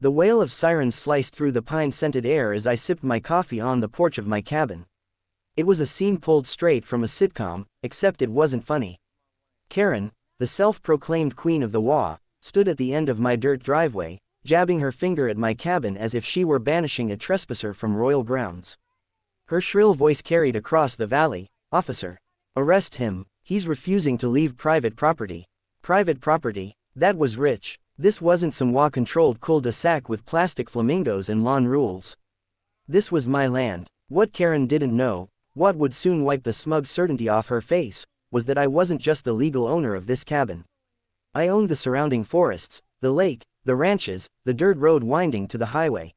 The wail of sirens sliced through the pine-scented air as I sipped my coffee on the porch of my cabin. It was a scene pulled straight from a sitcom, except it wasn't funny. Karen, the self-proclaimed queen of the HOA, stood at the end of my dirt driveway, jabbing her finger at my cabin as if she were banishing a trespasser from royal grounds. Her shrill voice carried across the valley, "Officer! Arrest him, he's refusing to leave private property." Private property? That was rich. This wasn't some HOA-controlled cul-de-sac with plastic flamingos and lawn rules. This was my land. What Karen didn't know, what would soon wipe the smug certainty off her face, was that I wasn't just the legal owner of this cabin. I owned the surrounding forests, the lake, the ranches, the dirt road winding to the highway.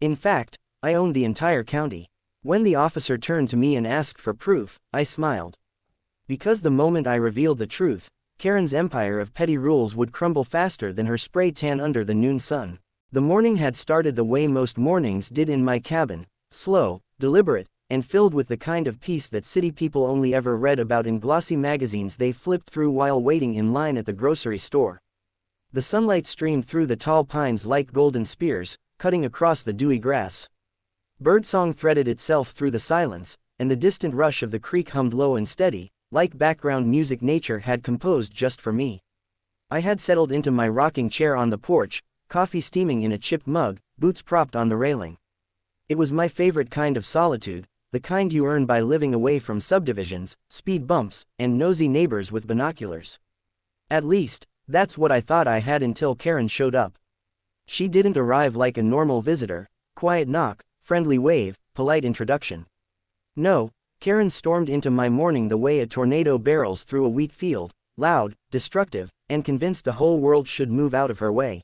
In fact, I owned the entire county. When the officer turned to me and asked for proof, I smiled. Because the moment I revealed the truth, Karen's empire of petty rules would crumble faster than her spray tan under the noon sun. The morning had started the way most mornings did in my cabin, slow, deliberate, and filled with the kind of peace that city people only ever read about in glossy magazines they flipped through while waiting in line at the grocery store. The sunlight streamed through the tall pines like golden spears, cutting across the dewy grass. Birdsong threaded itself through the silence, and the distant rush of the creek hummed low and steady, like background music nature had composed just for me. I had settled into my rocking chair on the porch, coffee steaming in a chipped mug, boots propped on the railing. It was my favorite kind of solitude, the kind you earn by living away from subdivisions, speed bumps, and nosy neighbors with binoculars. At least, that's what I thought I had until Karen showed up. She didn't arrive like a normal visitor, quiet knock, friendly wave, polite introduction. No, Karen stormed into my morning the way a tornado barrels through a wheat field, loud, destructive, and convinced the whole world should move out of her way.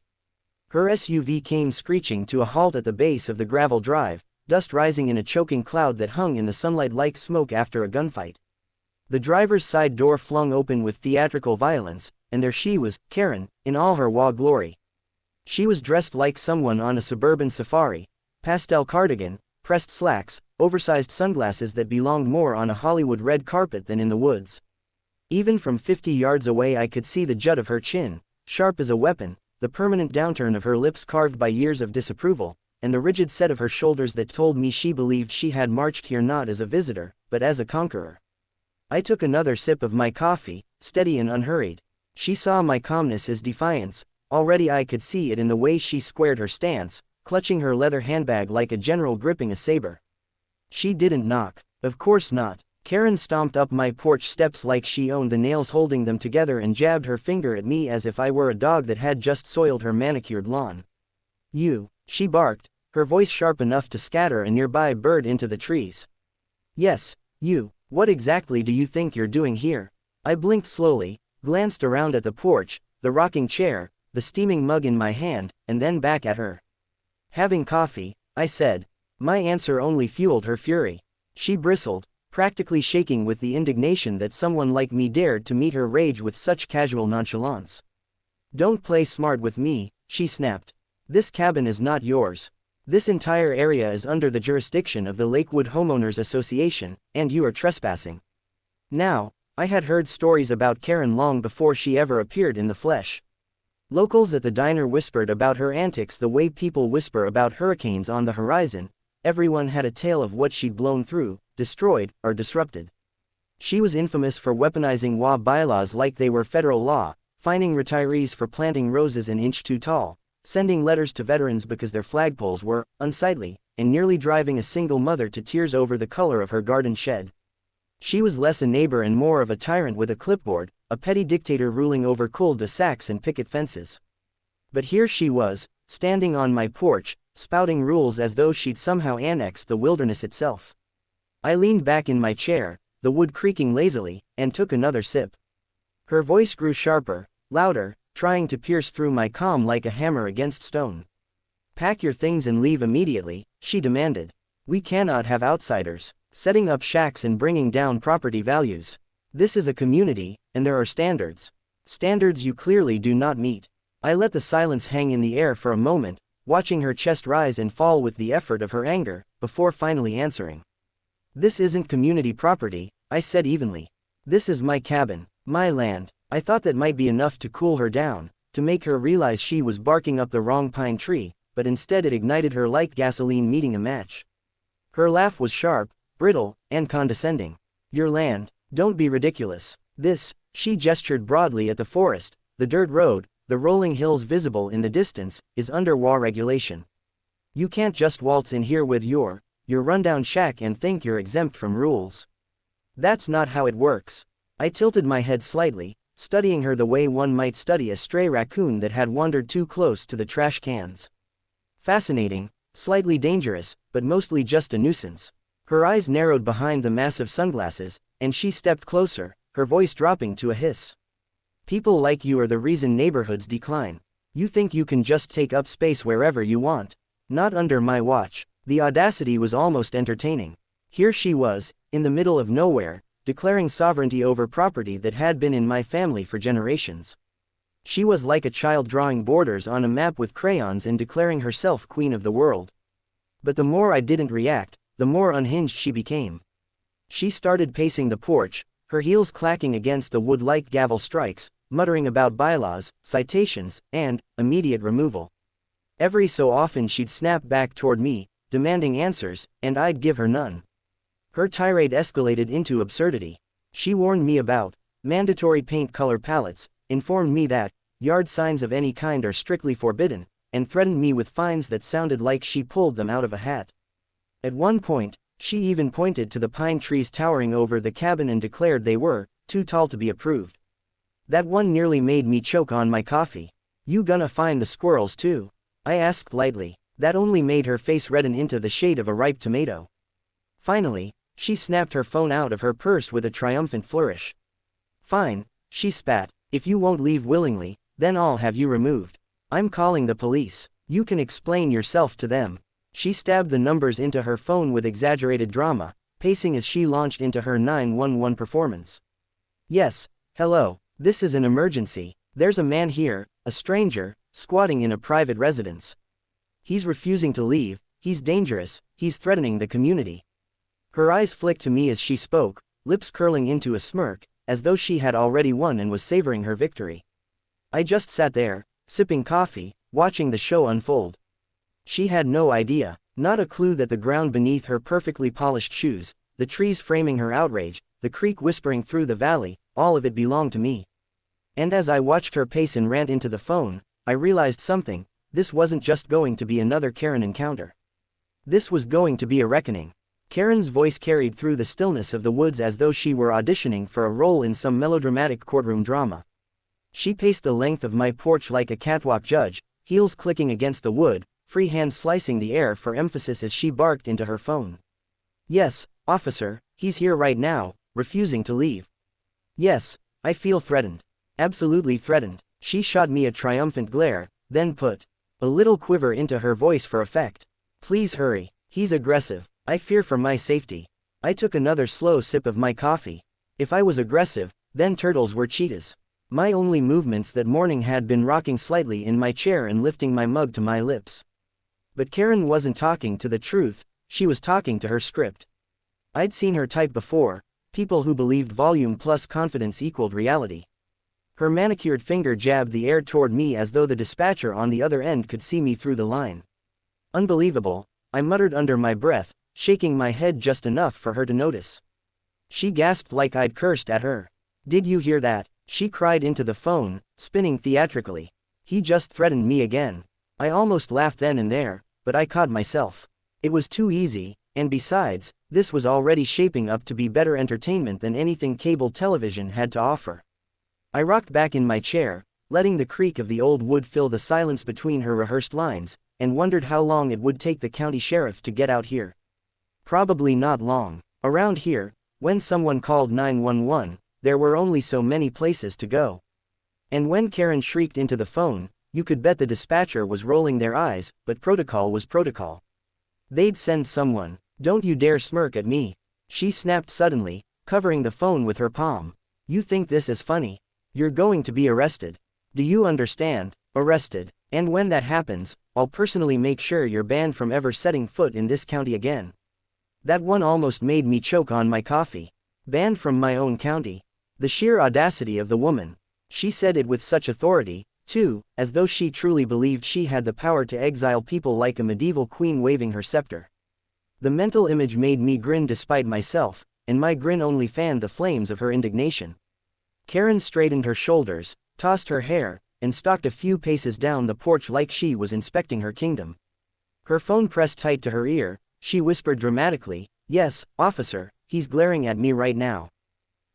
Her SUV came screeching to a halt at the base of the gravel drive, dust rising in a choking cloud that hung in the sunlight like smoke after a gunfight. The driver's side door flung open with theatrical violence, and there she was, Karen, in all her HOA glory. She was dressed like someone on a suburban safari, pastel cardigan, pressed slacks, oversized sunglasses that belonged more on a Hollywood red carpet than in the woods. Even from 50 yards away I could see the jut of her chin, sharp as a weapon, the permanent downturn of her lips carved by years of disapproval, and the rigid set of her shoulders that told me she believed she had marched here not as a visitor, but as a conqueror. I took another sip of my coffee, steady and unhurried. She saw my calmness as defiance, already I could see it in the way she squared her stance, clutching her leather handbag like a general gripping a saber. She didn't knock. Of course not. Karen stomped up my porch steps like she owned the nails holding them together and jabbed her finger at me as if I were a dog that had just soiled her manicured lawn. "You," she barked, her voice sharp enough to scatter a nearby bird into the trees. "Yes, you. What exactly do you think you're doing here?" I blinked slowly, glanced around at the porch, the rocking chair, the steaming mug in my hand, and then back at her. "Having coffee," I said. My answer only fueled her fury. She bristled, practically shaking with the indignation that someone like me dared to meet her rage with such casual nonchalance. "Don't play smart with me," she snapped. "This cabin is not yours. This entire area is under the jurisdiction of the Lakewood Homeowners Association, and you are trespassing." Now, I had heard stories about Karen long before she ever appeared in the flesh. Locals at the diner whispered about her antics the way people whisper about hurricanes on the horizon. Everyone had a tale of what she'd blown through, destroyed, or disrupted. She was infamous for weaponizing HOA bylaws like they were federal law, fining retirees for planting roses an inch too tall, sending letters to veterans because their flagpoles were unsightly, and nearly driving a single mother to tears over the color of her garden shed. She was less a neighbor and more of a tyrant with a clipboard, a petty dictator ruling over cul-de-sacs and picket fences. But here she was, standing on my porch, spouting rules as though she'd somehow annexed the wilderness itself. I leaned back in my chair, the wood creaking lazily, and took another sip. Her voice grew sharper, louder, trying to pierce through my calm like a hammer against stone. "Pack your things and leave immediately," she demanded. "We cannot have outsiders setting up shacks and bringing down property values. This is a community, and there are standards. Standards you clearly do not meet." I let the silence hang in the air for a moment, watching her chest rise and fall with the effort of her anger, before finally answering. "This isn't community property," I said evenly. "This is my cabin, my land." I thought that might be enough to cool her down, to make her realize she was barking up the wrong pine tree, but instead it ignited her like gasoline meeting a match. Her laugh was sharp, brittle, and condescending. "Your land, don't be ridiculous. This," she gestured broadly at the forest, the dirt road, the rolling hills visible in the distance, "is under WA regulation. You can't just waltz in here with your rundown shack and think you're exempt from rules. That's not how it works." I tilted my head slightly, studying her the way one might study a stray raccoon that had wandered too close to the trash cans. Fascinating, slightly dangerous, but mostly just a nuisance. Her eyes narrowed behind the massive sunglasses, and she stepped closer, her voice dropping to a hiss. "People like you are the reason neighborhoods decline. You think you can just take up space wherever you want. Not under my watch." The audacity was almost entertaining. Here she was, in the middle of nowhere, declaring sovereignty over property that had been in my family for generations. She was like a child drawing borders on a map with crayons and declaring herself queen of the world. But the more I didn't react, the more unhinged she became. She started pacing the porch, her heels clacking against the wood like gavel strikes, muttering about bylaws, citations, and immediate removal. Every so often she'd snap back toward me, demanding answers, and I'd give her none. Her tirade escalated into absurdity. She warned me about mandatory paint color palettes, informed me that yard signs of any kind are strictly forbidden, and threatened me with fines that sounded like she pulled them out of a hat. At one point, she even pointed to the pine trees towering over the cabin and declared they were too tall to be approved. That one nearly made me choke on my coffee. "You gonna find the squirrels too?" I asked lightly. That only made her face redden into the shade of a ripe tomato. Finally, she snapped her phone out of her purse with a triumphant flourish. "Fine," she spat, "if you won't leave willingly, then I'll have you removed. I'm calling the police. You can explain yourself to them." She stabbed the numbers into her phone with exaggerated drama, pacing as she launched into her 911 performance. "Yes, hello, this is an emergency. There's a man here, a stranger, squatting in a private residence. He's refusing to leave, he's dangerous, he's threatening the community." Her eyes flicked to me as she spoke, lips curling into a smirk, as though she had already won and was savoring her victory. I just sat there, sipping coffee, watching the show unfold. She had no idea, not a clue that the ground beneath her perfectly polished shoes, the trees framing her outrage, the creek whispering through the valley, all of it belonged to me. And as I watched her pace and rant into the phone, I realized something. This wasn't just going to be another Karen encounter. This was going to be a reckoning. Karen's voice carried through the stillness of the woods as though she were auditioning for a role in some melodramatic courtroom drama. She paced the length of my porch like a catwalk judge, heels clicking against the wood, free hand slicing the air for emphasis as she barked into her phone. "Yes, officer, he's here right now, refusing to leave. Yes, I feel threatened. Absolutely threatened." She shot me a triumphant glare, then put a little quiver into her voice for effect. "Please hurry, he's aggressive. I fear for my safety." I took another slow sip of my coffee. If I was aggressive, then turtles were cheetahs. My only movements that morning had been rocking slightly in my chair and lifting my mug to my lips. But Karen wasn't talking to the truth, she was talking to her script. I'd seen her type before, people who believed volume plus confidence equaled reality. Her manicured finger jabbed the air toward me as though the dispatcher on the other end could see me through the line. "Unbelievable," I muttered under my breath, shaking my head just enough for her to notice. She gasped like I'd cursed at her. "Did you hear that?" she cried into the phone, spinning theatrically. "He just threatened me again." I almost laughed then and there, but I caught myself. It was too easy, and besides, this was already shaping up to be better entertainment than anything cable television had to offer. I rocked back in my chair, letting the creak of the old wood fill the silence between her rehearsed lines, and wondered how long it would take the county sheriff to get out here. Probably not long. Around here, when someone called 911, there were only so many places to go. And when Karen shrieked into the phone, you could bet the dispatcher was rolling their eyes, but protocol was protocol. They'd send someone. "Don't you dare smirk at me," she snapped suddenly, covering the phone with her palm. "You think this is funny? You're going to be arrested. Do you understand? Arrested. And when that happens, I'll personally make sure you're banned from ever setting foot in this county again." That one almost made me choke on my coffee. Banned from my own county. The sheer audacity of the woman. She said it with such authority, too, as though she truly believed she had the power to exile people like a medieval queen waving her scepter. The mental image made me grin despite myself, and my grin only fanned the flames of her indignation. Karen straightened her shoulders, tossed her hair, and stalked a few paces down the porch like she was inspecting her kingdom. Her phone pressed tight to her ear, she whispered dramatically, "Yes, officer, he's glaring at me right now.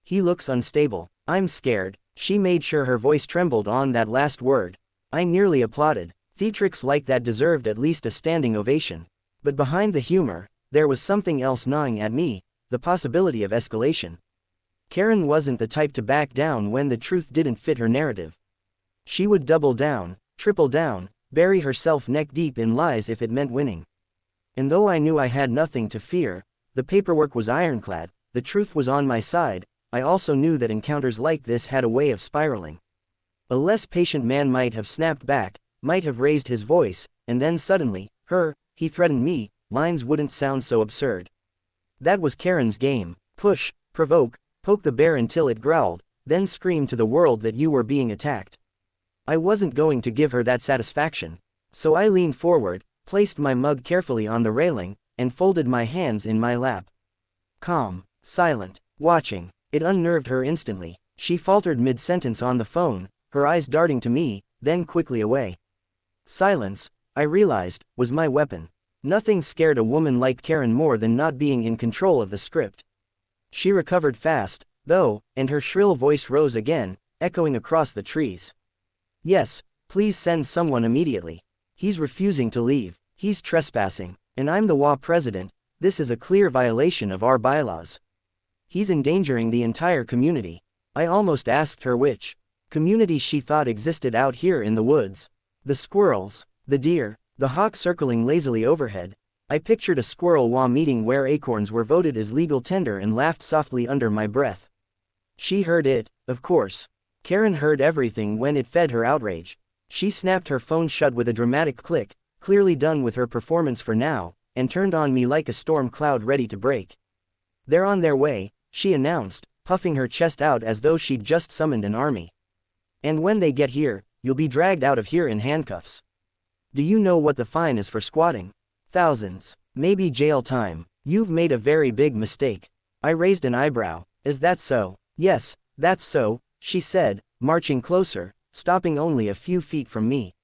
He looks unstable. I'm scared." She made sure her voice trembled on that last word. I nearly applauded. Theatrics like that deserved at least a standing ovation. But behind the humor, there was something else gnawing at me, the possibility of escalation. Karen wasn't the type to back down when the truth didn't fit her narrative. She would double down, triple down, bury herself neck deep in lies if it meant winning. And though I knew I had nothing to fear, the paperwork was ironclad, the truth was on my side, I also knew that encounters like this had a way of spiraling. A less patient man might have snapped back, might have raised his voice, and then suddenly, he threatened me, lines wouldn't sound so absurd. That was Karen's game: push, provoke, poke the bear until it growled, then scream to the world that you were being attacked. I wasn't going to give her that satisfaction. So I leaned forward, placed my mug carefully on the railing, and folded my hands in my lap. Calm, silent, watching. It unnerved her instantly. She faltered mid-sentence on the phone, her eyes darting to me, then quickly away. Silence, I realized, was my weapon. Nothing scared a woman like Karen more than not being in control of the script. She recovered fast, though, and her shrill voice rose again, echoing across the trees. "Yes, please send someone immediately. He's refusing to leave. He's trespassing, and I'm the HOA president. This is a clear violation of our bylaws. He's endangering the entire community." I almost asked her which community she thought existed out here in the woods. The squirrels, the deer, the hawk circling lazily overhead. I pictured a squirrel HOA meeting where acorns were voted as legal tender and laughed softly under my breath. She heard it, of course. Karen heard everything when it fed her outrage. She snapped her phone shut with a dramatic click, clearly done with her performance for now, and turned on me like a storm cloud ready to break. "They're on their way," she announced, puffing her chest out as though she'd just summoned an army. "And when they get here, you'll be dragged out of here in handcuffs. Do you know what the fine is for squatting? Thousands. Maybe jail time. You've made a very big mistake." I raised an eyebrow. "Is that so?" "Yes, that's so," she said, marching closer, stopping only a few feet from me.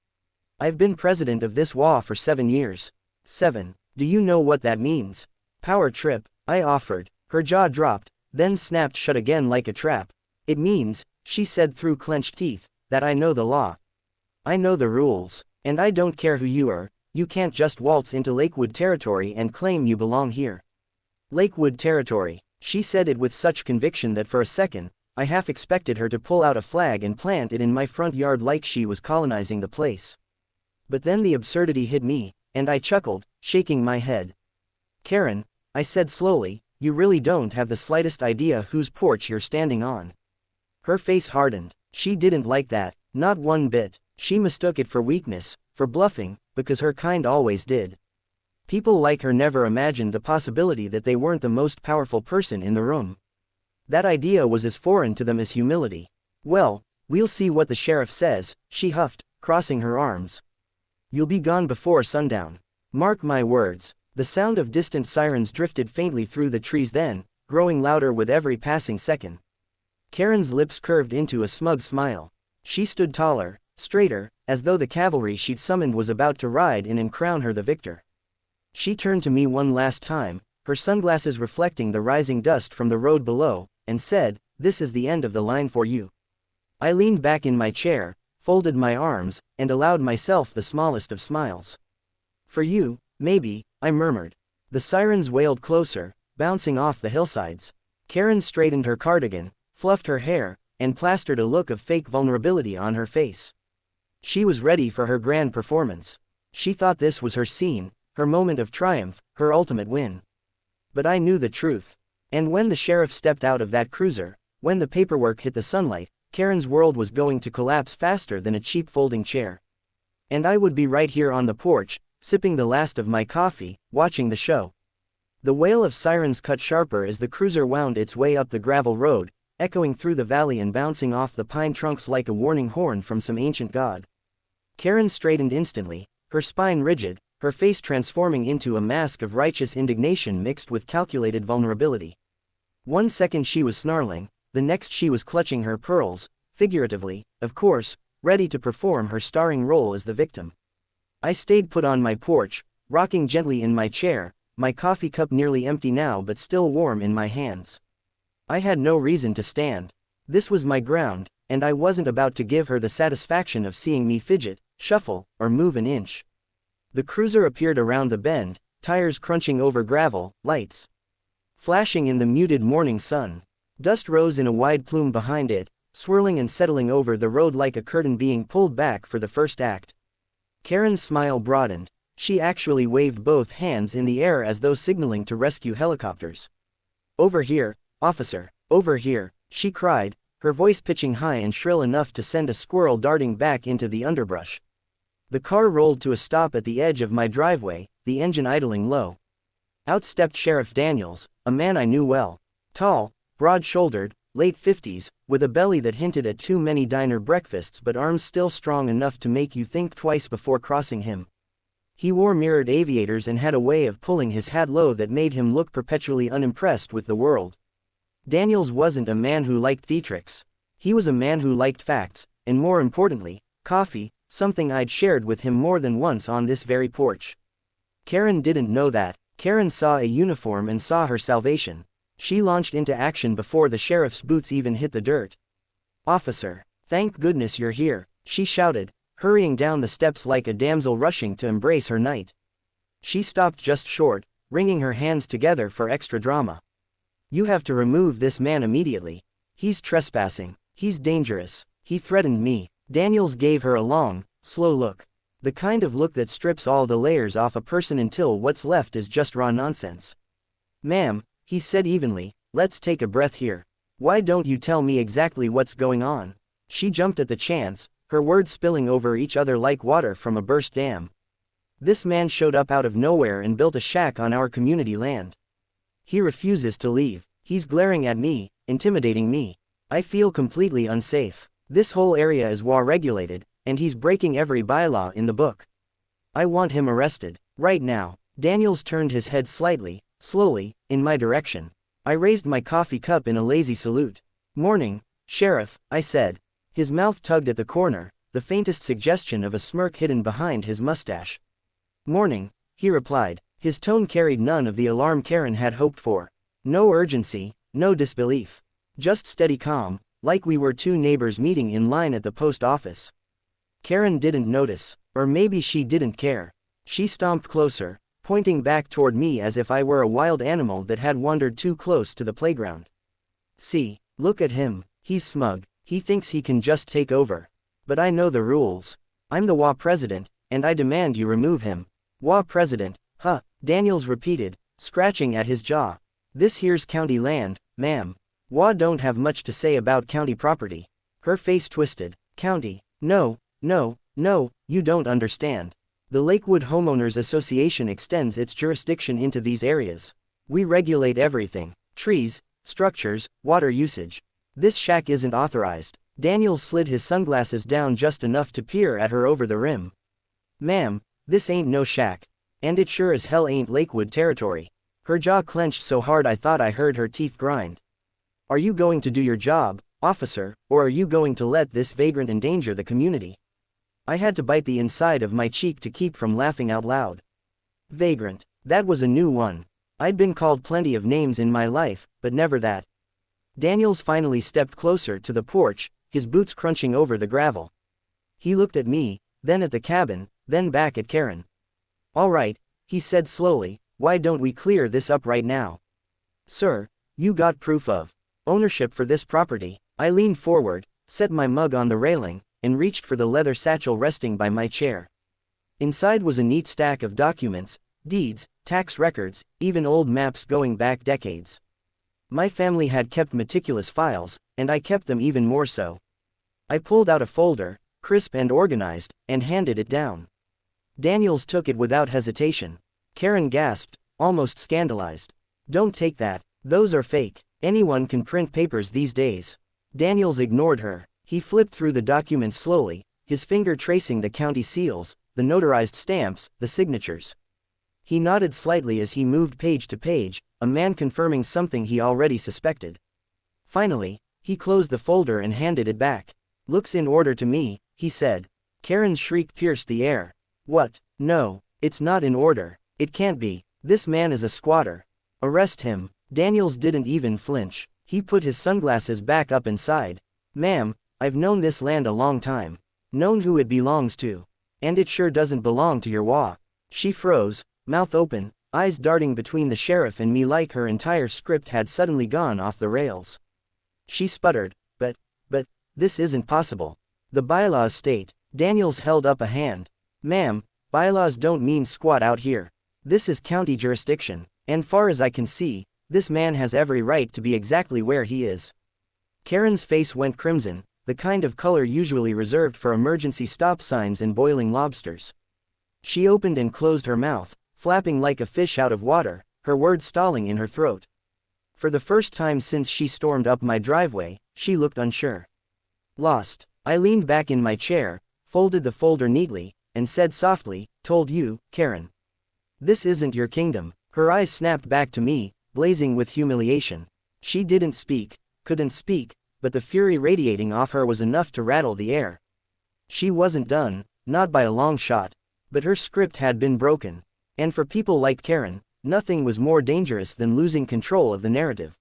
"I've been president of this HOA for 7 years. 7. Do you know what that means?" "Power trip," I offered. Her jaw dropped, then snapped shut again like a trap. "It means," she said through clenched teeth, "that I know the law. I know the rules. And I don't care who you are, you can't just waltz into Lakewood territory and claim you belong here." Lakewood territory. She said it with such conviction that for a second, I half expected her to pull out a flag and plant it in my front yard like she was colonizing the place. But then the absurdity hit me, and I chuckled, shaking my head. "Karen," I said slowly, "you really don't have the slightest idea whose porch you're standing on." Her face hardened. She didn't like that, not one bit. She mistook it for weakness, for bluffing, because her kind always did. People like her never imagined the possibility that they weren't the most powerful person in the room. That idea was as foreign to them as humility. "Well, we'll see what the sheriff says," she huffed, crossing her arms. "You'll be gone before sundown. Mark my words." The sound of distant sirens drifted faintly through the trees then, growing louder with every passing second. Karen's lips curved into a smug smile. She stood taller, straighter, as though the cavalry she'd summoned was about to ride in and crown her the victor. She turned to me one last time, her sunglasses reflecting the rising dust from the road below, and said, "This is the end of the line for you." I leaned back in my chair, folded my arms, and allowed myself the smallest of smiles. "For you, maybe," I murmured. The sirens wailed closer, bouncing off the hillsides. Karen straightened her cardigan, fluffed her hair, and plastered a look of fake vulnerability on her face. She was ready for her grand performance. She thought this was her scene, her moment of triumph, her ultimate win. But I knew the truth. And when the sheriff stepped out of that cruiser, when the paperwork hit the sunlight, Karen's world was going to collapse faster than a cheap folding chair. And I would be right here on the porch, sipping the last of my coffee, watching the show. The wail of sirens cut sharper as the cruiser wound its way up the gravel road, echoing through the valley and bouncing off the pine trunks like a warning horn from some ancient god. Karen straightened instantly, her spine rigid, her face transforming into a mask of righteous indignation mixed with calculated vulnerability. 1 second she was snarling, the next she was clutching her pearls, figuratively, of course, ready to perform her starring role as the victim. I stayed put on my porch, rocking gently in my chair, my coffee cup nearly empty now but still warm in my hands. I had no reason to stand. This was my ground, and I wasn't about to give her the satisfaction of seeing me fidget, shuffle, or move an inch. The cruiser appeared around the bend, tires crunching over gravel, lights flashing in the muted morning sun. Dust rose in a wide plume behind it, swirling and settling over the road like a curtain being pulled back for the first act. Karen's smile broadened. She actually waved both hands in the air as though signaling to rescue helicopters. "Over here, officer, over here," she cried, her voice pitching high and shrill enough to send a squirrel darting back into the underbrush. The car rolled to a stop at the edge of my driveway, the engine idling low. Out stepped Sheriff Daniels, a man I knew well. Tall, broad-shouldered, late 50s, with a belly that hinted at too many diner breakfasts but arms still strong enough to make you think twice before crossing him. He wore mirrored aviators and had a way of pulling his hat low that made him look perpetually unimpressed with the world. Daniels wasn't a man who liked theatrics. He was a man who liked facts, and more importantly, coffee, something I'd shared with him more than once on this very porch. Karen didn't know that. Karen saw a uniform and saw her salvation. She launched into action before the sheriff's boots even hit the dirt. "Officer, thank goodness you're here," she shouted, hurrying down the steps like a damsel rushing to embrace her knight. She stopped just short, wringing her hands together for extra drama. "You have to remove this man immediately. He's trespassing. He's dangerous. He threatened me." Daniels gave her a long, slow look. The kind of look that strips all the layers off a person until what's left is just raw nonsense. "Ma'am," he said evenly, "let's take a breath here. Why don't you tell me exactly what's going on?" She jumped at the chance, her words spilling over each other like water from a burst dam. "This man showed up out of nowhere and built a shack on our community land. He refuses to leave. He's glaring at me, intimidating me. I feel completely unsafe. This whole area is HOA regulated, and he's breaking every bylaw in the book. I want him arrested, right now." Daniels turned his head slightly, slowly, in my direction. I raised my coffee cup in a lazy salute. "Morning, Sheriff," I said. His mouth tugged at the corner, the faintest suggestion of a smirk hidden behind his mustache. "Morning," he replied. His tone carried none of the alarm Karen had hoped for. No urgency, no disbelief. Just steady calm, like we were two neighbors meeting in line at the post office. Karen didn't notice, or maybe she didn't care. She stomped closer, pointing back toward me as if I were a wild animal that had wandered too close to the playground. "See, look at him, he's smug, he thinks he can just take over. But I know the rules. I'm the HOA president, and I demand you remove him." "HOA president, huh," Daniels repeated, scratching at his jaw. "This here's county land, ma'am. HOA don't have much to say about county property." Her face twisted. "County? No, no, no, you don't understand. The Lakewood Homeowners Association extends its jurisdiction into these areas. We regulate everything: trees, structures, water usage. This shack isn't authorized." Daniel slid his sunglasses down just enough to peer at her over the rim. "Ma'am, this ain't no shack. And it sure as hell ain't Lakewood territory." Her jaw clenched so hard I thought I heard her teeth grind. "Are you going to do your job, officer, or are you going to let this vagrant endanger the community?" I had to bite the inside of my cheek to keep from laughing out loud. Vagrant. That was a new one. I'd been called plenty of names in my life, but never that. Daniels finally stepped closer to the porch, his boots crunching over the gravel. He looked at me, then at the cabin, then back at Karen. "All right," he said slowly, "why don't we clear this up right now? Sir, you got proof of ownership for this property?" I leaned forward, set my mug on the railing, and reached for the leather satchel resting by my chair. Inside was a neat stack of documents, deeds, tax records, even old maps going back decades. My family had kept meticulous files, and I kept them even more so. I pulled out a folder, crisp and organized, and handed it down. Daniels took it without hesitation. Karen gasped, almost scandalized. "Don't take that, those are fake." Anyone can print papers these days. Daniels ignored her. He flipped through the documents slowly, his finger tracing the county seals, the notarized stamps, the signatures. He nodded slightly as he moved page to page, a man confirming something he already suspected. Finally, he closed the folder and handed it back. "Looks in order to me," he said. Karen's shriek pierced the air. "What? No, it's not in order. It can't be. This man is a squatter. Arrest him." Daniels didn't even flinch. He put his sunglasses back up and sighed. "Ma'am, I've known this land a long time. Known who it belongs to. And it sure doesn't belong to your HOA." She froze, mouth open, eyes darting between the sheriff and me like her entire script had suddenly gone off the rails. She sputtered, but, this isn't possible. The bylaws state." Daniels held up a hand. "Ma'am, bylaws don't mean squat out here. This is county jurisdiction, and far as I can see, this man has every right to be exactly where he is." Karen's face went crimson, the kind of color usually reserved for emergency stop signs and boiling lobsters. She opened and closed her mouth, flapping like a fish out of water, her words stalling in her throat. For the first time since she stormed up my driveway, she looked unsure. Lost. I leaned back in my chair, folded the folder neatly, and said softly, "Told you, Karen. This isn't your kingdom." Her eyes snapped back to me, blazing with humiliation. She didn't speak, couldn't speak, but the fury radiating off her was enough to rattle the air. She wasn't done, not by a long shot, but her script had been broken. And for people like Karen, nothing was more dangerous than losing control of the narrative.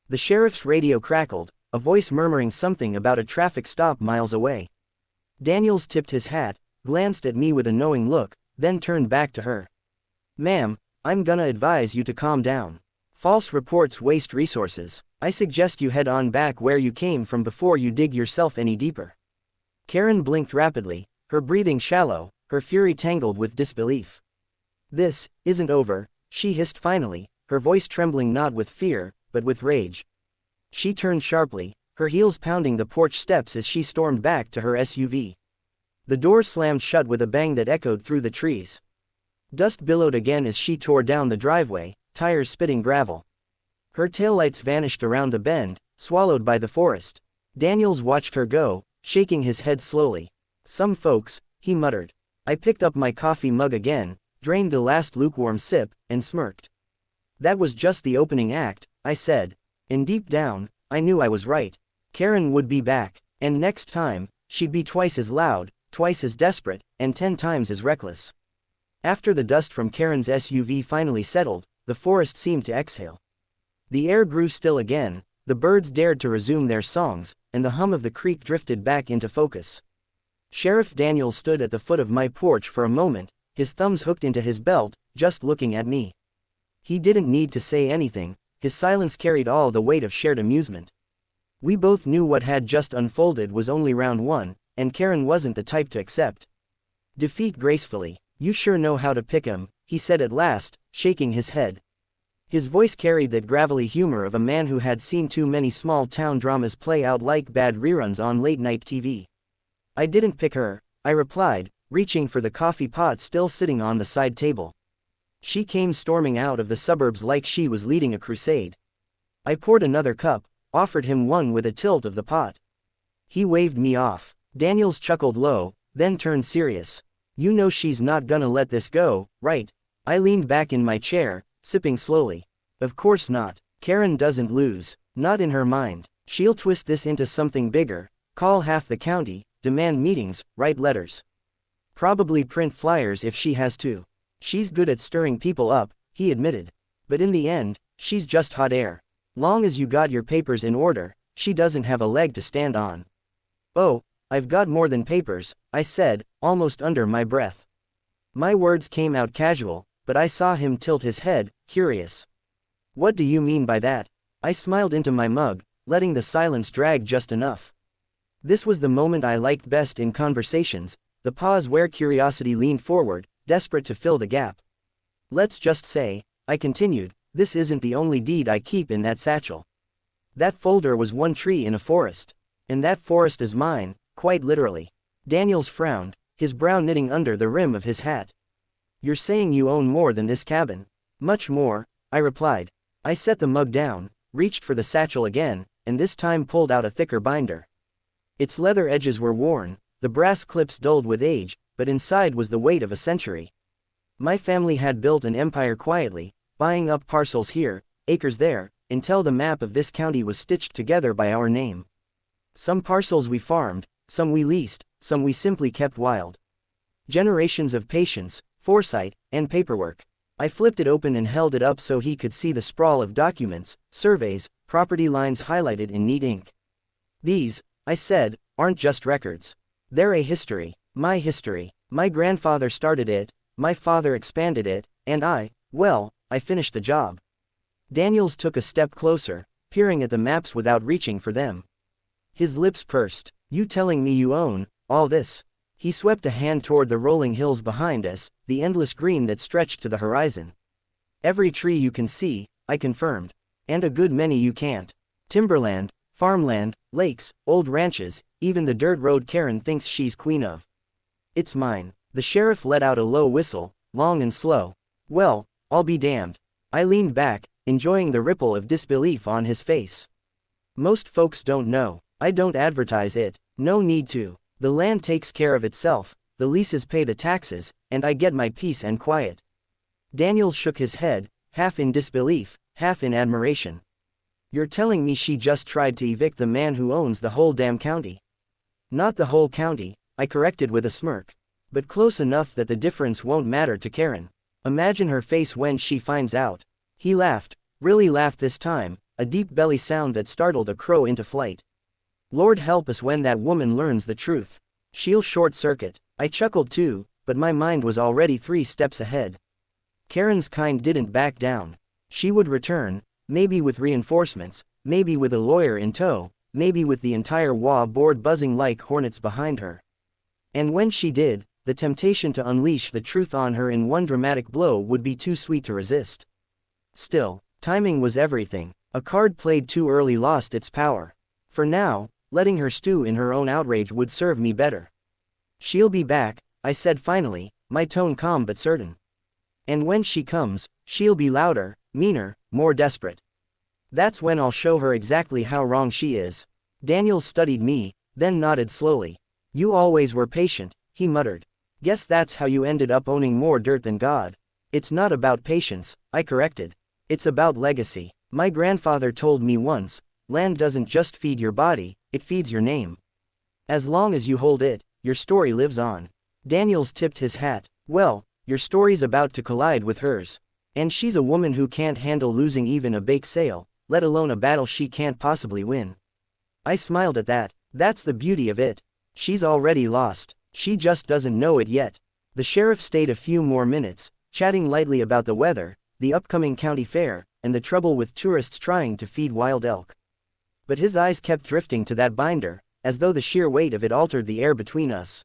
The sheriff's radio crackled, a voice murmuring something about a traffic stop miles away. Daniels tipped his hat, glanced at me with a knowing look, then turned back to her. "Ma'am, I'm gonna advise you to calm down. False reports waste resources. I suggest you head on back where you came from before you dig yourself any deeper." Karen blinked rapidly, her breathing shallow, her fury tangled with disbelief. "This isn't over," she hissed finally, her voice trembling not with fear, but with rage. She turned sharply, her heels pounding the porch steps as she stormed back to her SUV. The door slammed shut with a bang that echoed through the trees. Dust billowed again as she tore down the driveway, tires spitting gravel. Her taillights vanished around the bend, swallowed by the forest. Daniels watched her go, shaking his head slowly. "Some folks," he muttered. I picked up my coffee mug again, drained the last lukewarm sip, and smirked. "That was just the opening act," I said. And deep down, I knew I was right. Karen would be back, and next time, she'd be twice as loud, twice as desperate, and 10 times as reckless. After the dust from Karen's SUV finally settled, the forest seemed to exhale. The air grew still again, the birds dared to resume their songs, and the hum of the creek drifted back into focus. Sheriff Daniels stood at the foot of my porch for a moment, his thumbs hooked into his belt, just looking at me. He didn't need to say anything, his silence carried all the weight of shared amusement. We both knew what had just unfolded was only round one, and Karen wasn't the type to accept defeat gracefully. "You sure know how to pick 'em," he said at last, shaking his head. His voice carried that gravelly humor of a man who had seen too many small-town dramas play out like bad reruns on late-night TV. "I didn't pick her," I replied, reaching for the coffee pot still sitting on the side table. She came storming out of the suburbs like she was leading a crusade. I poured another cup, offered him one with a tilt of the pot. He waved me off. Daniels chuckled low, then turned serious. "You know she's not gonna let this go, right?" I leaned back in my chair, sipping slowly. "Of course not. Karen doesn't lose. Not in her mind. She'll twist this into something bigger, call half the county, demand meetings, write letters. Probably print flyers if she has to. She's good at stirring people up," he admitted. "But in the end, she's just hot air. Long as you got your papers in order, she doesn't have a leg to stand on." "Oh, I've got more than papers," I said, almost under my breath. My words came out casual, but I saw him tilt his head, curious. "What do you mean by that?" I smiled into my mug, letting the silence drag just enough. This was the moment I liked best in conversations, the pause where curiosity leaned forward, desperate to fill the gap. "Let's just say," I continued, "this isn't the only deed I keep in that satchel. That folder was one tree in a forest. And that forest is mine, quite literally." Daniels frowned, his brow knitting under the rim of his hat. "You're saying you own more than this cabin?" "Much more," I replied. I set the mug down, reached for the satchel again, and this time pulled out a thicker binder. Its leather edges were worn, the brass clips dulled with age, but inside was the weight of a century. My family had built an empire quietly, buying up parcels here, acres there, until the map of this county was stitched together by our name. Some parcels we farmed, some we leased, some we simply kept wild. Generations of patience, foresight, and paperwork. I flipped it open and held it up so he could see the sprawl of documents, surveys, property lines highlighted in neat ink. These, I said, aren't just records. They're a history, my history. My grandfather started it, my father expanded it, and I finished the job. Daniels took a step closer, peering at the maps without reaching for them. His lips pursed. You telling me you own all this? He swept a hand toward the rolling hills behind us, the endless green that stretched to the horizon. Every tree you can see, I confirmed. And a good many you can't. Timberland, farmland, lakes, old ranches, even the dirt road Karen thinks she's queen of. It's mine. The sheriff let out a low whistle, long and slow. Well, I'll be damned. I leaned back, enjoying the ripple of disbelief on his face. Most folks don't know. I don't advertise it. No need to. The land takes care of itself, the leases pay the taxes, and I get my peace and quiet. Daniels shook his head, half in disbelief, half in admiration. You're telling me she just tried to evict the man who owns the whole damn county? Not the whole county, I corrected with a smirk. But close enough that the difference won't matter to Karen. Imagine her face when she finds out. He laughed, really laughed this time, a deep belly sound that startled a crow into flight. Lord help us when that woman learns the truth. She'll short circuit. I chuckled too, but my mind was already 3 steps ahead. Karen's kind didn't back down. She would return, maybe with reinforcements, maybe with a lawyer in tow, maybe with the entire HOA board buzzing like hornets behind her. And when she did, the temptation to unleash the truth on her in one dramatic blow would be too sweet to resist. Still, timing was everything. A card played too early lost its power. For now, letting her stew in her own outrage would serve me better. She'll be back, I said finally, my tone calm but certain. And when she comes, she'll be louder, meaner, more desperate. That's when I'll show her exactly how wrong she is. Daniels studied me, then nodded slowly. You always were patient, he muttered. Guess that's how you ended up owning more dirt than God. It's not about patience, I corrected. It's about legacy. My grandfather told me once, land doesn't just feed your body, it feeds your name. As long as you hold it, your story lives on. Daniels tipped his hat. Well, your story's about to collide with hers. And she's a woman who can't handle losing even a bake sale, let alone a battle she can't possibly win. I smiled at that. That's the beauty of it. She's already lost. She just doesn't know it yet. The sheriff stayed a few more minutes, chatting lightly about the weather, the upcoming county fair, and the trouble with tourists trying to feed wild elk. But his eyes kept drifting to that binder, as though the sheer weight of it altered the air between us.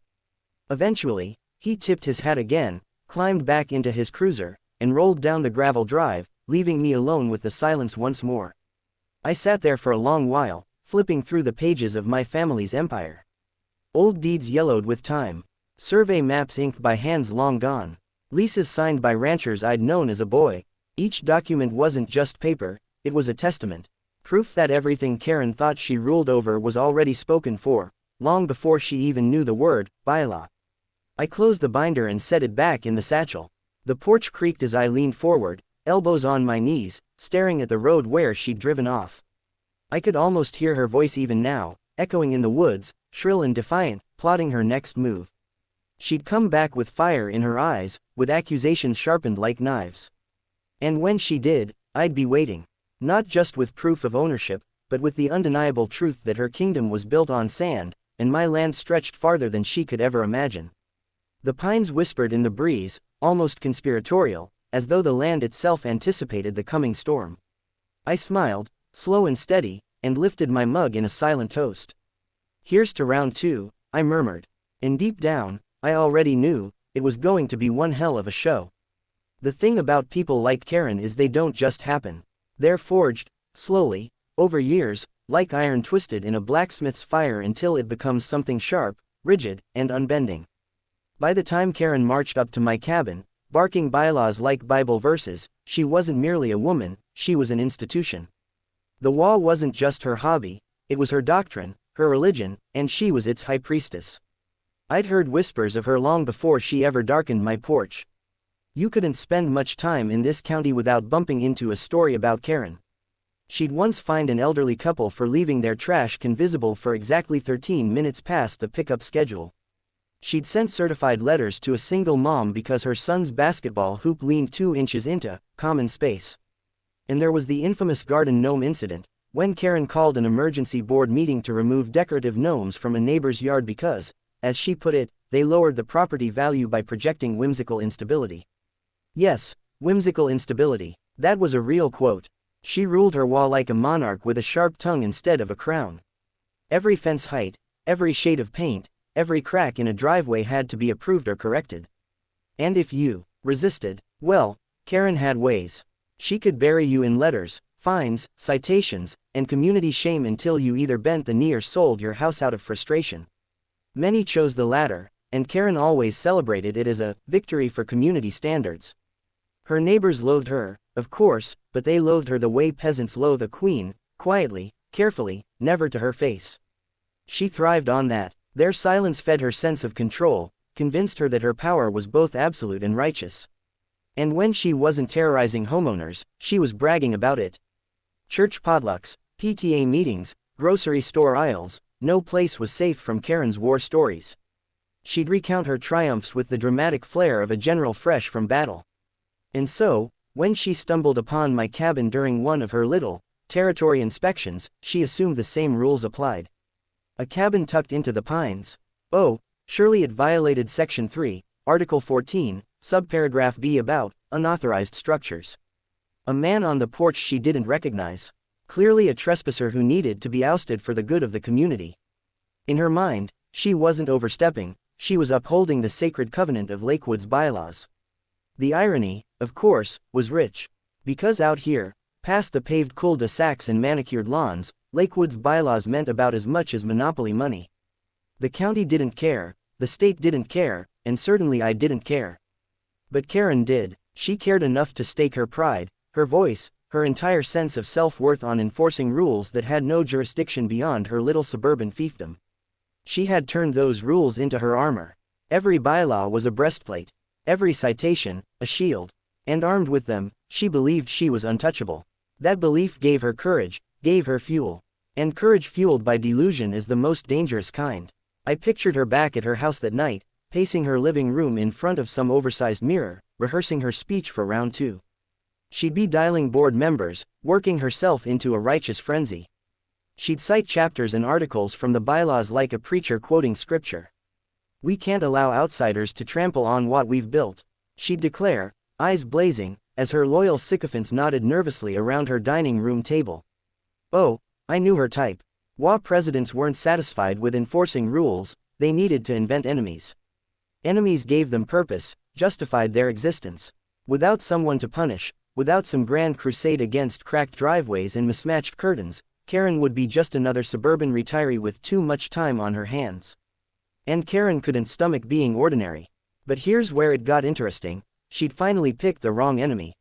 Eventually, he tipped his hat again, climbed back into his cruiser, and rolled down the gravel drive, leaving me alone with the silence once more. I sat there for a long while, flipping through the pages of my family's empire. Old deeds yellowed with time. Survey maps inked by hands long gone. Leases signed by ranchers I'd known as a boy. Each document wasn't just paper, it was a testament. Proof that everything Karen thought she ruled over was already spoken for, long before she even knew the word, bylaw. I closed the binder and set it back in the satchel. The porch creaked as I leaned forward, elbows on my knees, staring at the road where she'd driven off. I could almost hear her voice even now, echoing in the woods, shrill and defiant, plotting her next move. She'd come back with fire in her eyes, with accusations sharpened like knives. And when she did, I'd be waiting. Not just with proof of ownership, but with the undeniable truth that her kingdom was built on sand, and my land stretched farther than she could ever imagine. The pines whispered in the breeze, almost conspiratorial, as though the land itself anticipated the coming storm. I smiled, slow and steady, and lifted my mug in a silent toast. Here's to round 2, I murmured. And deep down, I already knew, it was going to be one hell of a show. The thing about people like Karen is they don't just happen. They're forged, slowly, over years, like iron twisted in a blacksmith's fire until it becomes something sharp, rigid, and unbending. By the time Karen marched up to my cabin, barking bylaws like Bible verses, she wasn't merely a woman, she was an institution. The HOA wasn't just her hobby, it was her doctrine, her religion, and she was its high priestess. I'd heard whispers of her long before she ever darkened my porch. You couldn't spend much time in this county without bumping into a story about Karen. She'd once fined an elderly couple for leaving their trash can visible for exactly 13 minutes past the pickup schedule. She'd sent certified letters to a single mom because her son's basketball hoop leaned 2 inches into common space. And there was the infamous garden gnome incident, when Karen called an emergency board meeting to remove decorative gnomes from a neighbor's yard because, as she put it, they lowered the property value by projecting whimsical instability. Yes, whimsical instability. That was a real quote. She ruled her HOA like a monarch with a sharp tongue instead of a crown. Every fence height, every shade of paint, every crack in a driveway had to be approved or corrected. And if you resisted, well, Karen had ways. She could bury you in letters, fines, citations, and community shame until you either bent the knee or sold your house out of frustration. Many chose the latter, and Karen always celebrated it as a victory for community standards. Her neighbors loathed her, of course, but they loathed her the way peasants loathe a queen, quietly, carefully, never to her face. She thrived on that. Their silence fed her sense of control, convinced her that her power was both absolute and righteous. And when she wasn't terrorizing homeowners, she was bragging about it. Church potlucks, PTA meetings, grocery store aisles, no place was safe from Karen's war stories. She'd recount her triumphs with the dramatic flair of a general fresh from battle. And so, when she stumbled upon my cabin during one of her little territory inspections, she assumed the same rules applied. A cabin tucked into the pines. Oh, surely it violated Section 3, Article 14, Subparagraph B about unauthorized structures. A man on the porch she didn't recognize. Clearly a trespasser who needed to be ousted for the good of the community. In her mind, she wasn't overstepping, she was upholding the sacred covenant of Lakewood's bylaws. The irony, of course, was rich. Because out here, past the paved cul-de-sacs and manicured lawns, Lakewood's bylaws meant about as much as monopoly money. The county didn't care, the state didn't care, and certainly I didn't care. But Karen did. She cared enough to stake her pride, her voice, her entire sense of self-worth on enforcing rules that had no jurisdiction beyond her little suburban fiefdom. She had turned those rules into her armor. Every bylaw was a breastplate, every citation, a shield. And armed with them, she believed she was untouchable. That belief gave her courage, gave her fuel. And courage fueled by delusion is the most dangerous kind. I pictured her back at her house that night, pacing her living room in front of some oversized mirror, rehearsing her speech for round 2. She'd be dialing board members, working herself into a righteous frenzy. She'd cite chapters and articles from the bylaws like a preacher quoting scripture. "We can't allow outsiders to trample on what we've built," she'd declare, eyes blazing, as her loyal sycophants nodded nervously around her dining room table. Oh, I knew her type. HOA presidents weren't satisfied with enforcing rules, they needed to invent enemies. Enemies gave them purpose, justified their existence. Without someone to punish, without some grand crusade against cracked driveways and mismatched curtains, Karen would be just another suburban retiree with too much time on her hands. And Karen couldn't stomach being ordinary. But here's where it got interesting. She'd finally picked the wrong enemy.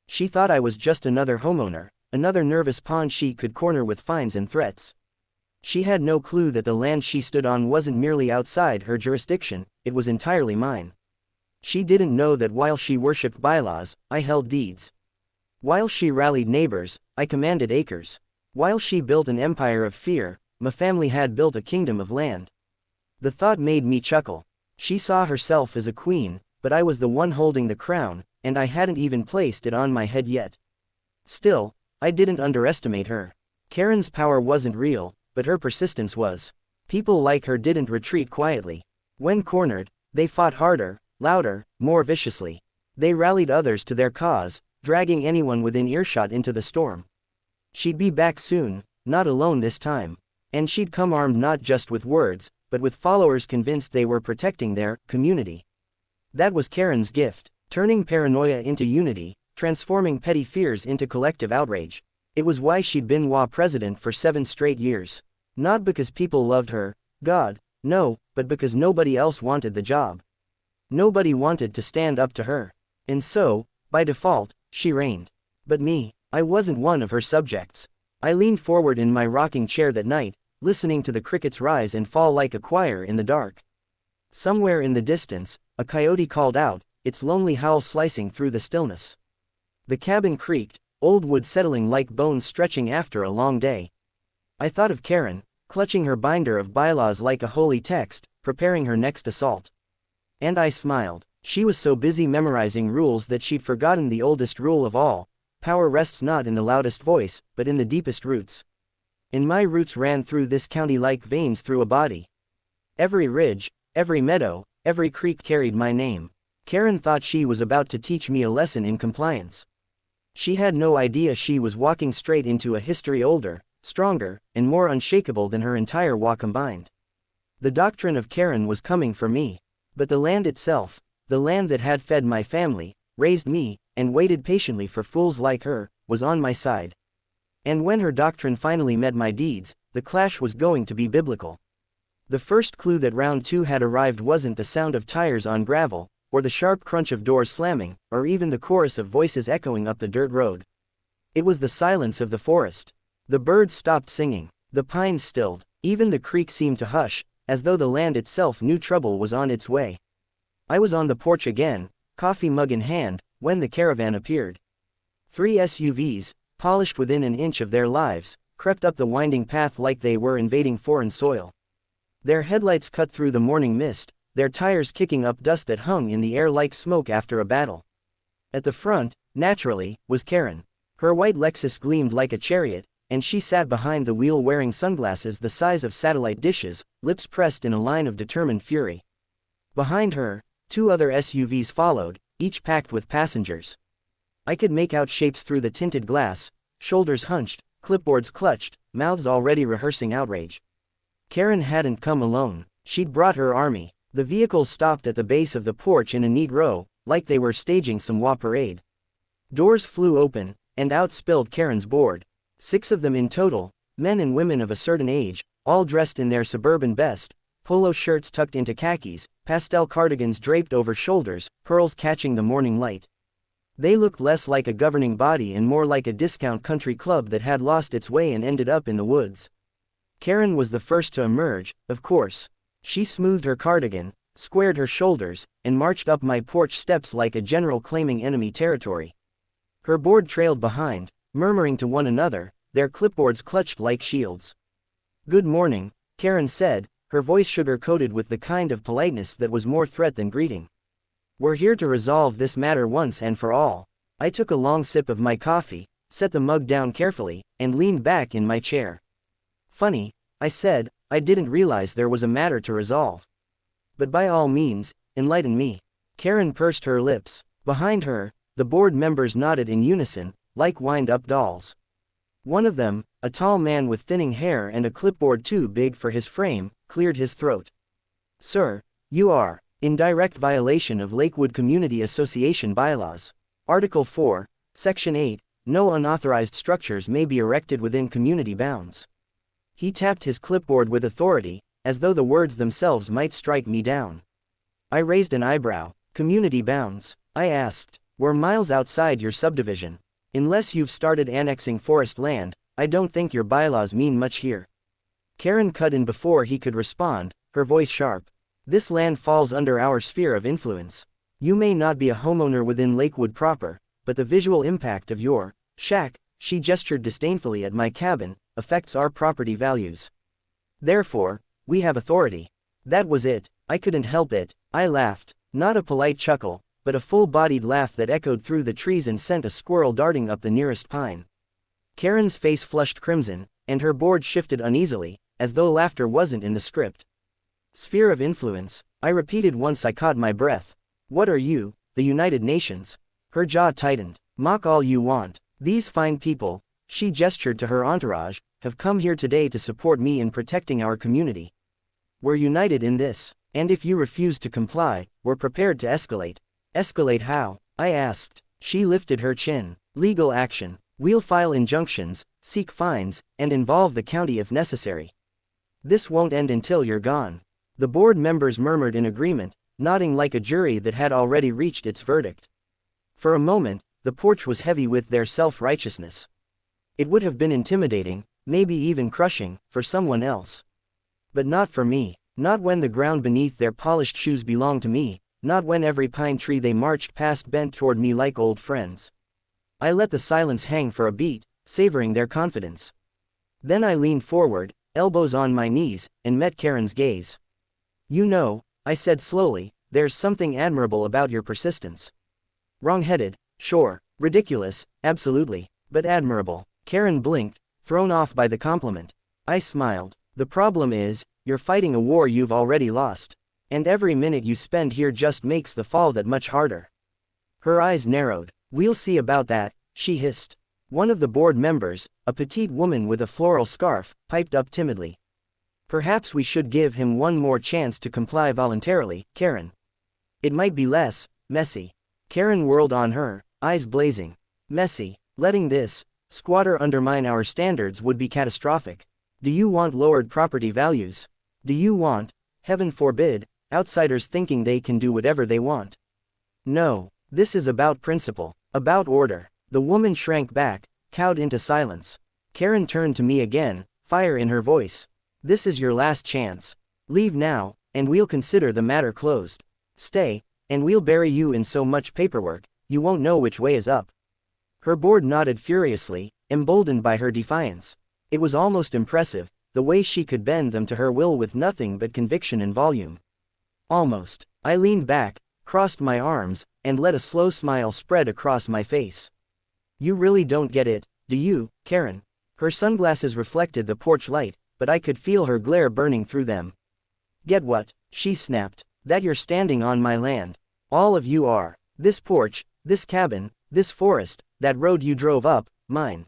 She thought I was just another homeowner, another nervous pawn she could corner with fines and threats. She had no clue that the land she stood on wasn't merely outside her jurisdiction, it was entirely mine. She didn't know that while she worshipped bylaws, I held deeds. While she rallied neighbors, I commanded acres. While she built an empire of fear, my family had built a kingdom of land. The thought made me chuckle. She saw herself as a queen, but I was the one holding the crown, and I hadn't even placed it on my head yet. Still, I didn't underestimate her. Karen's power wasn't real, but her persistence was. People like her didn't retreat quietly. When cornered, they fought harder, louder, more viciously. They rallied others to their cause, dragging anyone within earshot into the storm. She'd be back soon, not alone this time. And she'd come armed not just with words, but with followers convinced they were protecting their community. That was Karen's gift, turning paranoia into unity, transforming petty fears into collective outrage. It was why she'd been HOA president for 7 straight years. Not because people loved her, God, no, but because nobody else wanted the job. Nobody wanted to stand up to her. And so, by default, she reigned. But me, I wasn't one of her subjects. I leaned forward in my rocking chair that night, listening to the crickets rise and fall like a choir in the dark. Somewhere in the distance, a coyote called out, its lonely howl slicing through the stillness. The cabin creaked, old wood settling like bones stretching after a long day. I thought of Karen, clutching her binder of bylaws like a holy text, preparing her next assault. And I smiled. She was so busy memorizing rules that she'd forgotten the oldest rule of all: power rests not in the loudest voice, but in the deepest roots. And my roots ran through this county like veins through a body. Every ridge, every meadow, every creek carried my name. Karen thought she was about to teach me a lesson in compliance. She had no idea she was walking straight into a history older, stronger, and more unshakable than her entire walk combined. The doctrine of Karen was coming for me. But the land itself, the land that had fed my family, raised me, and waited patiently for fools like her, was on my side. And when her doctrine finally met my deeds, the clash was going to be biblical. The first clue that round two had arrived wasn't the sound of tires on gravel, or the sharp crunch of doors slamming, or even the chorus of voices echoing up the dirt road. It was the silence of the forest. The birds stopped singing, the pines stilled, even the creek seemed to hush, as though the land itself knew trouble was on its way. I was on the porch again, coffee mug in hand, when the caravan appeared. 3 SUVs, polished within an inch of their lives, crept up the winding path like they were invading foreign soil. Their headlights cut through the morning mist, their tires kicking up dust that hung in the air like smoke after a battle. At the front, naturally, was Karen. Her white Lexus gleamed like a chariot, and she sat behind the wheel wearing sunglasses the size of satellite dishes, lips pressed in a line of determined fury. Behind her, 2 other SUVs followed, each packed with passengers. I could make out shapes through the tinted glass, shoulders hunched, clipboards clutched, mouths already rehearsing outrage. Karen hadn't come alone, she'd brought her army. The vehicles stopped at the base of the porch in a neat row, like they were staging some war parade. Doors flew open, and out spilled Karen's board. 6 of them in total, men and women of a certain age, all dressed in their suburban best, polo shirts tucked into khakis, pastel cardigans draped over shoulders, pearls catching the morning light. They looked less like a governing body and more like a discount country club that had lost its way and ended up in the woods. Karen was the first to emerge, of course. She smoothed her cardigan, squared her shoulders, and marched up my porch steps like a general claiming enemy territory. Her board trailed behind, murmuring to one another, their clipboards clutched like shields. "Good morning," Karen said, her voice sugar-coated with the kind of politeness that was more threat than greeting. "We're here to resolve this matter once and for all." I took a long sip of my coffee, set the mug down carefully, and leaned back in my chair. "Funny," I said, "I didn't realize there was a matter to resolve. But by all means, enlighten me." Karen pursed her lips. Behind her, the board members nodded in unison, like wind-up dolls. One of them, a tall man with thinning hair and a clipboard too big for his frame, cleared his throat. "Sir, you are in direct violation of Lakewood Community Association bylaws. Article 4, Section 8, no unauthorized structures may be erected within community bounds." He tapped his clipboard with authority, as though the words themselves might strike me down. I raised an eyebrow. "Community bounds?" I asked. "We're miles outside your subdivision. Unless you've started annexing forest land, I don't think your bylaws mean much here." Karen cut in before he could respond, her voice sharp. "This land falls under our sphere of influence. You may not be a homeowner within Lakewood proper, but the visual impact of your shack," she gestured disdainfully at my cabin, "affects our property values. Therefore, we have authority." That was it. I couldn't help it. I laughed. Not a polite chuckle, but a full-bodied laugh that echoed through the trees and sent a squirrel darting up the nearest pine. Karen's face flushed crimson, and her board shifted uneasily, as though laughter wasn't in the script. "Sphere of influence," I repeated once I caught my breath. "What are you, the United Nations?" Her jaw tightened. "Mock all you want. These fine people," she gestured to her entourage, "have come here today to support me in protecting our community. We're united in this, and if you refuse to comply, we're prepared to escalate." "Escalate how?" I asked. She lifted her chin. "Legal action. We'll file injunctions, seek fines, and involve the county if necessary. This won't end until you're gone." The board members murmured in agreement, nodding like a jury that had already reached its verdict. For a moment, the porch was heavy with their self-righteousness. It would have been intimidating, maybe even crushing, for someone else. But not for me. Not when the ground beneath their polished shoes belonged to me, not when every pine tree they marched past bent toward me like old friends. I let the silence hang for a beat, savoring their confidence. Then I leaned forward, elbows on my knees, and met Karen's gaze. "You know," I said slowly, "there's something admirable about your persistence. Wrong-headed, sure, ridiculous, absolutely, but admirable." Karen blinked, thrown off by the compliment. I smiled. "The problem is, you're fighting a war you've already lost. And every minute you spend here just makes the fall that much harder." Her eyes narrowed. "We'll see about that," she hissed. One of the board members, a petite woman with a floral scarf, piped up timidly. "Perhaps we should give him one more chance to comply voluntarily, Karen. It might be less messy." Karen whirled on her, eyes blazing. "Messy? Letting this squatter undermine our standards would be catastrophic. Do you want lowered property values? Do you want, heaven forbid, outsiders thinking they can do whatever they want? No, this is about principle, about order." The woman shrank back, cowed into silence. Karen turned to me again, fire in her voice. "This is your last chance. Leave now, and we'll consider the matter closed. Stay, and we'll bury you in so much paperwork, you won't know which way is up." Her board nodded furiously, emboldened by her defiance. It was almost impressive, the way she could bend them to her will with nothing but conviction and volume. Almost. I leaned back, crossed my arms, and let a slow smile spread across my face. "You really don't get it, do you, Karen?" Her sunglasses reflected the porch light, but I could feel her glare burning through them. "Get what?" she snapped. "That you're standing on my land. All of you are. This porch, this cabin, this forest, that road you drove up, mine.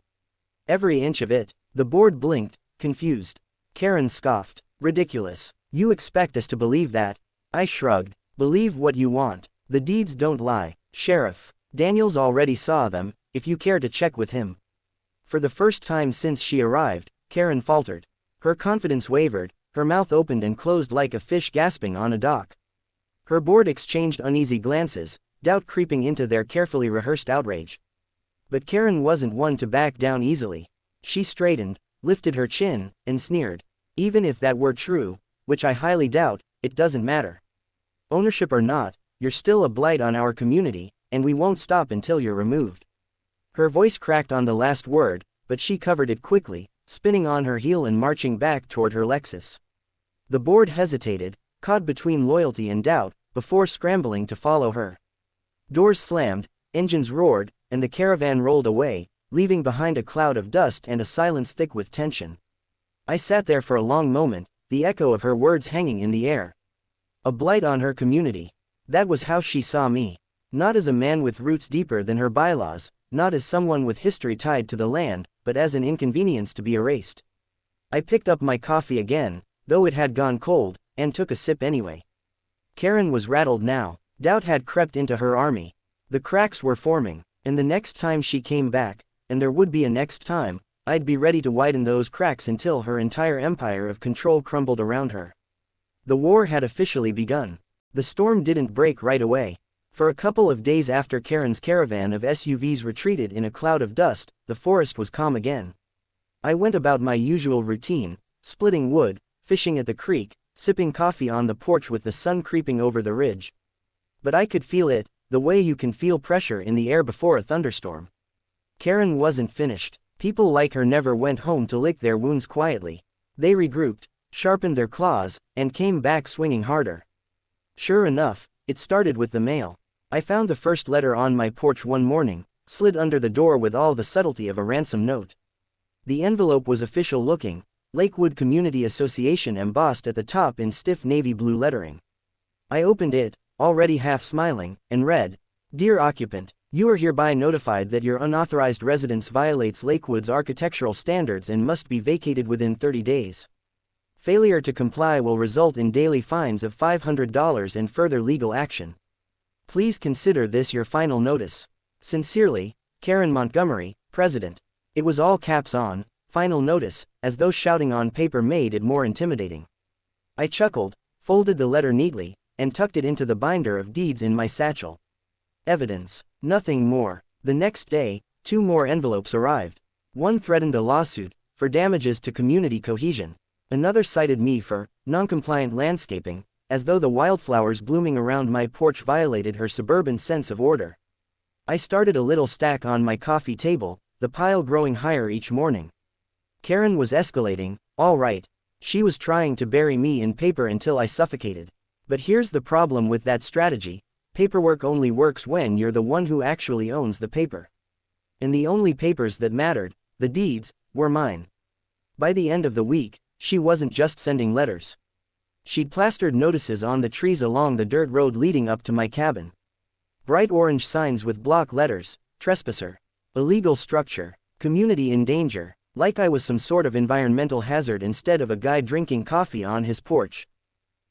Every inch of it." The board blinked, confused. Karen scoffed. "Ridiculous. You expect us to believe that?" I shrugged. "Believe what you want. The deeds don't lie, Sheriff. Daniels already saw them, if you care to check with him." For the first time since she arrived, Karen faltered. Her confidence wavered, her mouth opened and closed like a fish gasping on a dock. Her board exchanged uneasy glances, doubt creeping into their carefully rehearsed outrage. But Karen wasn't one to back down easily. She straightened, lifted her chin, and sneered. "Even if that were true, which I highly doubt, it doesn't matter. Ownership or not, you're still a blight on our community, and we won't stop until you're removed." Her voice cracked on the last word, but she covered it quickly, spinning on her heel and marching back toward her Lexus. The board hesitated, caught between loyalty and doubt, before scrambling to follow her. Doors slammed, engines roared, and the caravan rolled away, leaving behind a cloud of dust and a silence thick with tension. I sat there for a long moment, the echo of her words hanging in the air. A blight on her community. That was how she saw me. Not as a man with roots deeper than her bylaws, not as someone with history tied to the land, but as an inconvenience to be erased. I picked up my coffee again, though it had gone cold, and took a sip anyway. Karen was rattled now. Doubt had crept into her army. The cracks were forming, and the next time she came back, and there would be a next time, I'd be ready to widen those cracks until her entire empire of control crumbled around her. The war had officially begun. The storm didn't break right away. For a couple of days after Karen's caravan of SUVs retreated in a cloud of dust, the forest was calm again. I went about my usual routine, splitting wood, fishing at the creek, sipping coffee on the porch with the sun creeping over the ridge. But I could feel it, the way you can feel pressure in the air before a thunderstorm. Karen wasn't finished. People like her never went home to lick their wounds quietly. They regrouped, sharpened their claws, and came back swinging harder. Sure enough, it started with the mail. I found the first letter on my porch one morning, slid under the door with all the subtlety of a ransom note. The envelope was official looking, Lakewood Community Association embossed at the top in stiff navy blue lettering. I opened it, already half smiling, and read, "Dear occupant, you are hereby notified that your unauthorized residence violates Lakewood's architectural standards and must be vacated within 30 days. Failure to comply will result in daily fines of $500 and further legal action. Please consider this your final notice. Sincerely, Karen Montgomery, President." It was all caps on, "final notice," as though shouting on paper made it more intimidating. I chuckled, folded the letter neatly, and tucked it into the binder of deeds in my satchel. Evidence. Nothing more. The next day, 2 more envelopes arrived. One threatened a lawsuit for damages to community cohesion. Another cited me for non-compliant landscaping, as though the wildflowers blooming around my porch violated her suburban sense of order. I started a little stack on my coffee table, the pile growing higher each morning. Karen was escalating, all right. She was trying to bury me in paper until I suffocated. But here's the problem with that strategy: paperwork only works when you're the one who actually owns the paper. And the only papers that mattered, the deeds, were mine. By the end of the week, she wasn't just sending letters. She'd plastered notices on the trees along the dirt road leading up to my cabin. Bright orange signs with block letters: trespasser, illegal structure, community in danger, like I was some sort of environmental hazard instead of a guy drinking coffee on his porch.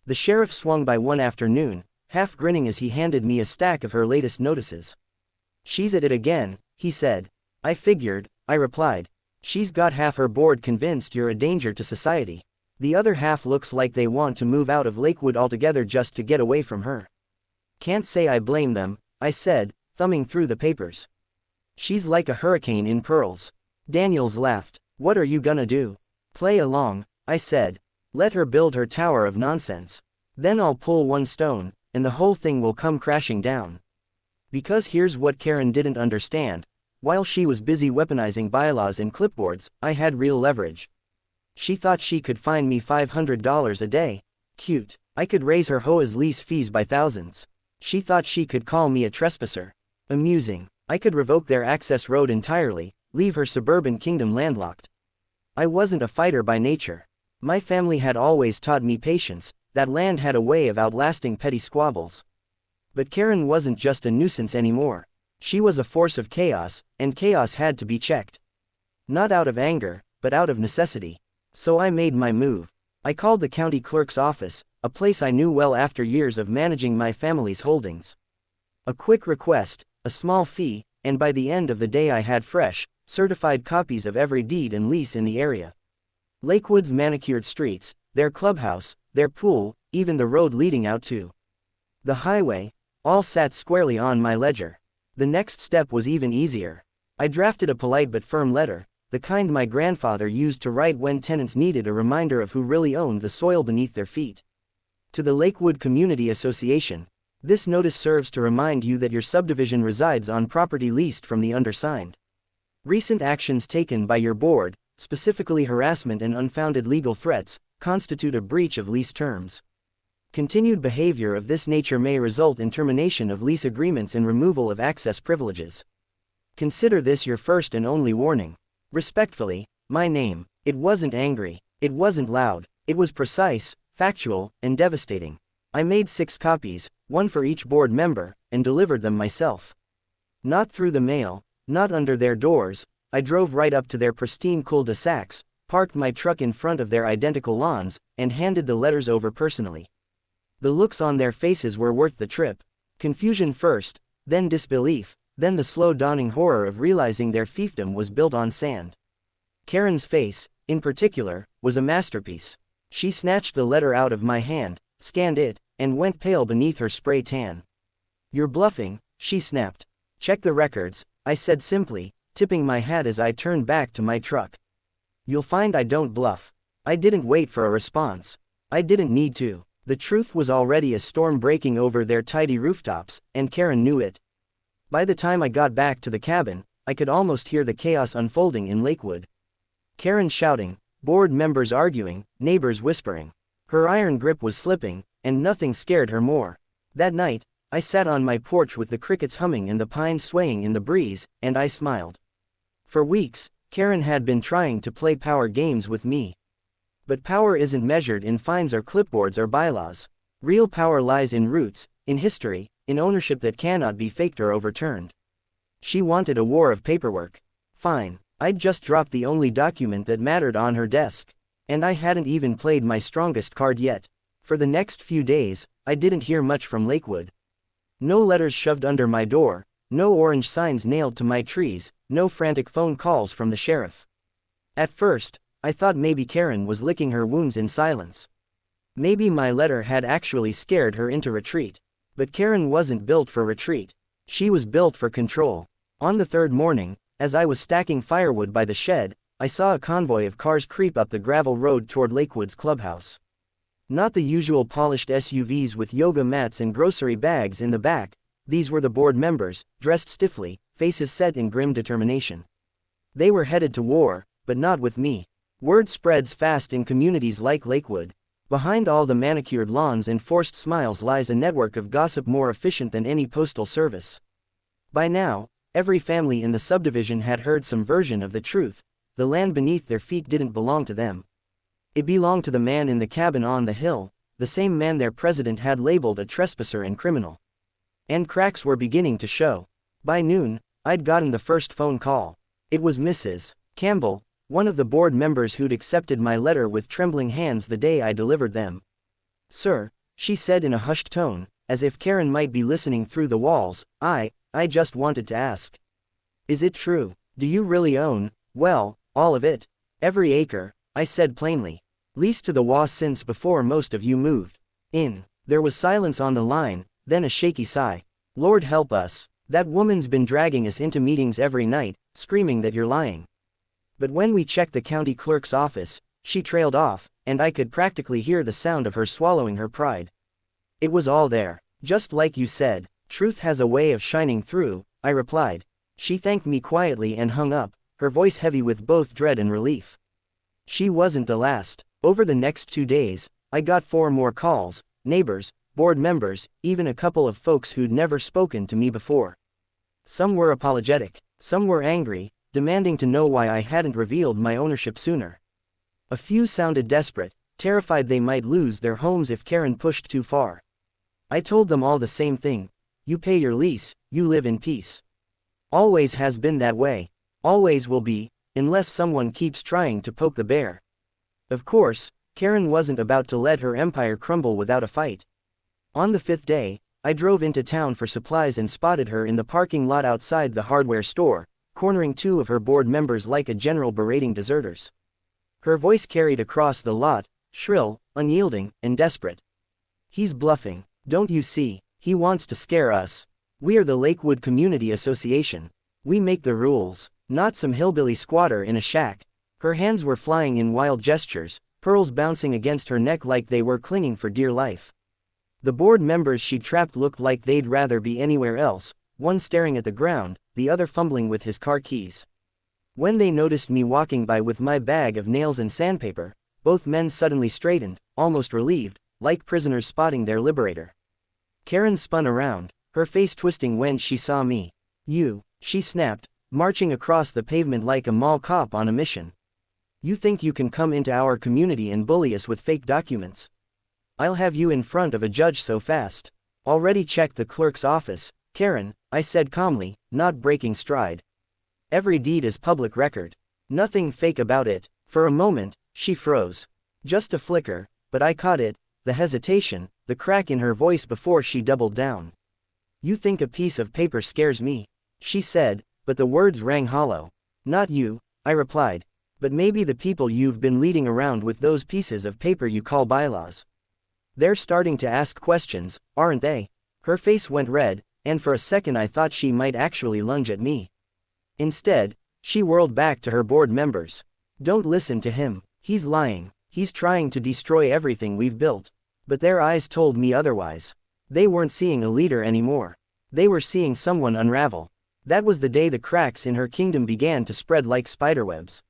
The sheriff swung by one afternoon, half grinning as he handed me a stack of her latest notices. "She's at it again," he said. "I figured," I replied. "She's got half her board convinced you're a danger to society. The other half looks like they want to move out of Lakewood altogether just to get away from her." "Can't say I blame them," I said, thumbing through the papers. "She's like a hurricane in pearls." Daniels laughed. "What are you gonna do?" "Play along," I said. "Let her build her tower of nonsense. Then I'll pull one stone, and the whole thing will come crashing down." Because here's what Karen didn't understand: while she was busy weaponizing bylaws and clipboards, I had real leverage. She thought she could fine me $500 a day. Cute. I could raise her HOA's lease fees by thousands. She thought she could call me a trespasser. Amusing. I could revoke their access road entirely, leave her suburban kingdom landlocked. I wasn't a fighter by nature. My family had always taught me patience, that land had a way of outlasting petty squabbles. But Karen wasn't just a nuisance anymore. She was a force of chaos, and chaos had to be checked. Not out of anger, but out of necessity. So I made my move. I called the county clerk's office, a place I knew well after years of managing my family's holdings. A quick request, a small fee, and by the end of the day I had fresh, certified copies of every deed and lease in the area. Lakewood's manicured streets, their clubhouse, their pool, even the road leading out to the highway, all sat squarely on my ledger. The next step was even easier. I drafted a polite but firm letter, the kind my grandfather used to write when tenants needed a reminder of who really owned the soil beneath their feet. To the Lakewood Community Association: this notice serves to remind you that your subdivision resides on property leased from the undersigned. Recent actions taken by your board, specifically harassment and unfounded legal threats, constitute a breach of lease terms. Continued behavior of this nature may result in termination of lease agreements and removal of access privileges. Consider this your first and only warning. Respectfully, my name. It wasn't angry. It wasn't loud. It was precise, factual, and devastating. I made 6 copies, one for each board member, and delivered them myself. Not through the mail, not under their doors. I drove right up to their pristine cul-de-sacs, parked my truck in front of their identical lawns, and handed the letters over personally. The looks on their faces were worth the trip. Confusion first, then disbelief, then the slow dawning horror of realizing their fiefdom was built on sand. Karen's face, in particular, was a masterpiece. She snatched the letter out of my hand, scanned it, and went pale beneath her spray tan. "You're bluffing," she snapped. "Check the records," I said simply, tipping my hat as I turned back to my truck. "You'll find I don't bluff." I didn't wait for a response. I didn't need to. The truth was already a storm breaking over their tidy rooftops, and Karen knew it. By the time I got back to the cabin, I could almost hear the chaos unfolding in Lakewood. Karen shouting, board members arguing, neighbors whispering. Her iron grip was slipping, and nothing scared her more. That night, I sat on my porch with the crickets humming and the pines swaying in the breeze, and I smiled. For weeks, Karen had been trying to play power games with me. But power isn't measured in fines or clipboards or bylaws. Real power lies in roots, in history, in ownership that cannot be faked or overturned. She wanted a war of paperwork. Fine, I'd just dropped the only document that mattered on her desk. And I hadn't even played my strongest card yet. For the next few days, I didn't hear much from Lakewood. No letters shoved under my door, no orange signs nailed to my trees, no frantic phone calls from the sheriff. At first, I thought maybe Karen was licking her wounds in silence. Maybe my letter had actually scared her into retreat. But Karen wasn't built for retreat. She was built for control. On the third morning, as I was stacking firewood by the shed, I saw a convoy of cars creep up the gravel road toward Lakewood's clubhouse. Not the usual polished SUVs with yoga mats and grocery bags in the back, these were the board members, dressed stiffly, faces set in grim determination. They were headed to war, but not with me. Word spreads fast in communities like Lakewood. Behind all the manicured lawns and forced smiles lies a network of gossip more efficient than any postal service. By now, every family in the subdivision had heard some version of the truth. The land beneath their feet didn't belong to them. It belonged to the man in the cabin on the hill, the same man their president had labeled a trespasser and criminal. And cracks were beginning to show. By noon, I'd gotten the first phone call. It was Mrs. Campbell, one of the board members who'd accepted my letter with trembling hands the day I delivered them. "Sir," she said in a hushed tone, as if Karen might be listening through the walls, I just wanted to ask. "Is it true? Do you really own, well, all of it?" "Every acre," I said plainly. "Leased to the HOA since before most of you moved in." There was silence on the line, then a shaky sigh. "Lord help us. That woman's been dragging us into meetings every night, screaming that you're lying." But when we checked the county clerk's office, she trailed off, and I could practically hear the sound of her swallowing her pride. "It was all there. Just like you said. Truth has a way of shining through," I replied. She thanked me quietly and hung up, her voice heavy with both dread and relief. She wasn't the last. Over the next 2 days, I got 4 more calls, neighbors, board members, even a couple of folks who'd never spoken to me before. Some were apologetic, some were angry, demanding to know why I hadn't revealed my ownership sooner. A few sounded desperate, terrified they might lose their homes if Karen pushed too far. I told them all the same thing: you pay your lease, you live in peace. Always has been that way. Always will be, unless someone keeps trying to poke the bear. Of course, Karen wasn't about to let her empire crumble without a fight. On the 5th day, I drove into town for supplies and spotted her in the parking lot outside the hardware store, cornering 2 of her board members like a general berating deserters. Her voice carried across the lot, shrill, unyielding, and desperate. "He's bluffing, don't you see? He wants to scare us. We're the Lakewood Community Association. We make the rules, not some hillbilly squatter in a shack." Her hands were flying in wild gestures, pearls bouncing against her neck like they were clinging for dear life. The board members she trapped looked like they'd rather be anywhere else, one staring at the ground, the other fumbling with his car keys. When they noticed me walking by with my bag of nails and sandpaper, both men suddenly straightened, almost relieved, like prisoners spotting their liberator. Karen spun around, her face twisting when she saw me. "You," she snapped, marching across the pavement like a mall cop on a mission. "You think you can come into our community and bully us with fake documents? I'll have you in front of a judge so fast." "Already checked the clerk's office, Karen," I said calmly, not breaking stride. "Every deed is public record. Nothing fake about it." For a moment, she froze. Just a flicker, but I caught it, the hesitation, the crack in her voice before she doubled down. "You think a piece of paper scares me," she said, but the words rang hollow. "Not you," I replied, "but maybe the people you've been leading around with those pieces of paper you call bylaws. They're starting to ask questions, aren't they?" Her face went red, and for a second I thought she might actually lunge at me. Instead, she whirled back to her board members. "Don't listen to him. He's lying. He's trying to destroy everything we've built." But their eyes told me otherwise. They weren't seeing a leader anymore. They were seeing someone unravel. That was the day the cracks in her kingdom began to spread like spiderwebs.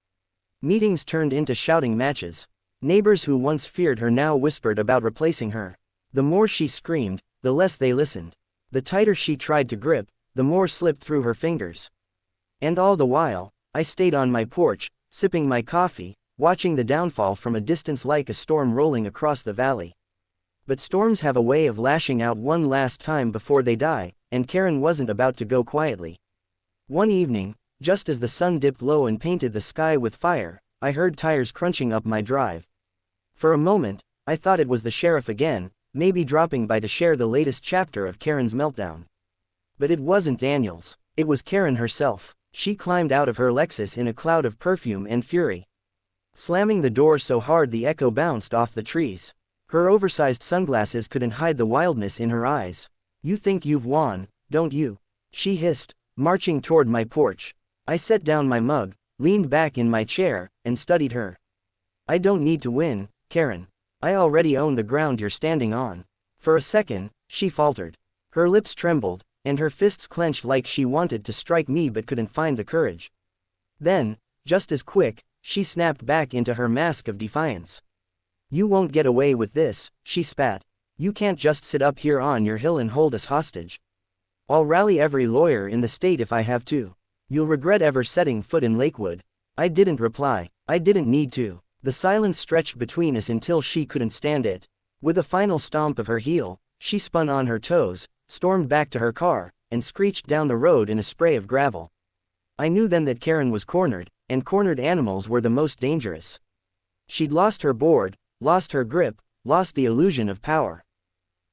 Meetings turned into shouting matches. Neighbors who once feared her now whispered about replacing her. The more she screamed, the less they listened. The tighter she tried to grip, the more slipped through her fingers. And all the while, I stayed on my porch, sipping my coffee, watching the downfall from a distance like a storm rolling across the valley. But storms have a way of lashing out one last time before they die, and Karen wasn't about to go quietly. One evening, just as the sun dipped low and painted the sky with fire, I heard tires crunching up my drive. For a moment, I thought it was the sheriff again, maybe dropping by to share the latest chapter of Karen's meltdown. But it wasn't Daniels, it was Karen herself. She climbed out of her Lexus in a cloud of perfume and fury, slamming the door so hard the echo bounced off the trees. Her oversized sunglasses couldn't hide the wildness in her eyes. "You think you've won, don't you?" she hissed, marching toward my porch. I set down my mug, leaned back in my chair, and studied her. I don't need to win, Karen. I already own the ground you're standing on. For a second, she faltered. Her lips trembled, and her fists clenched like she wanted to strike me but couldn't find the courage. Then, just as quick, she snapped back into her mask of defiance. You won't get away with this, she spat. You can't just sit up here on your hill and hold us hostage. I'll rally every lawyer in the state if I have to. You'll regret ever setting foot in Lakewood. I didn't reply. I didn't need to. The silence stretched between us until she couldn't stand it. With a final stomp of her heel, she spun on her toes, stormed back to her car, and screeched down the road in a spray of gravel. I knew then that Karen was cornered, and cornered animals were the most dangerous. She'd lost her board, lost her grip, lost the illusion of power.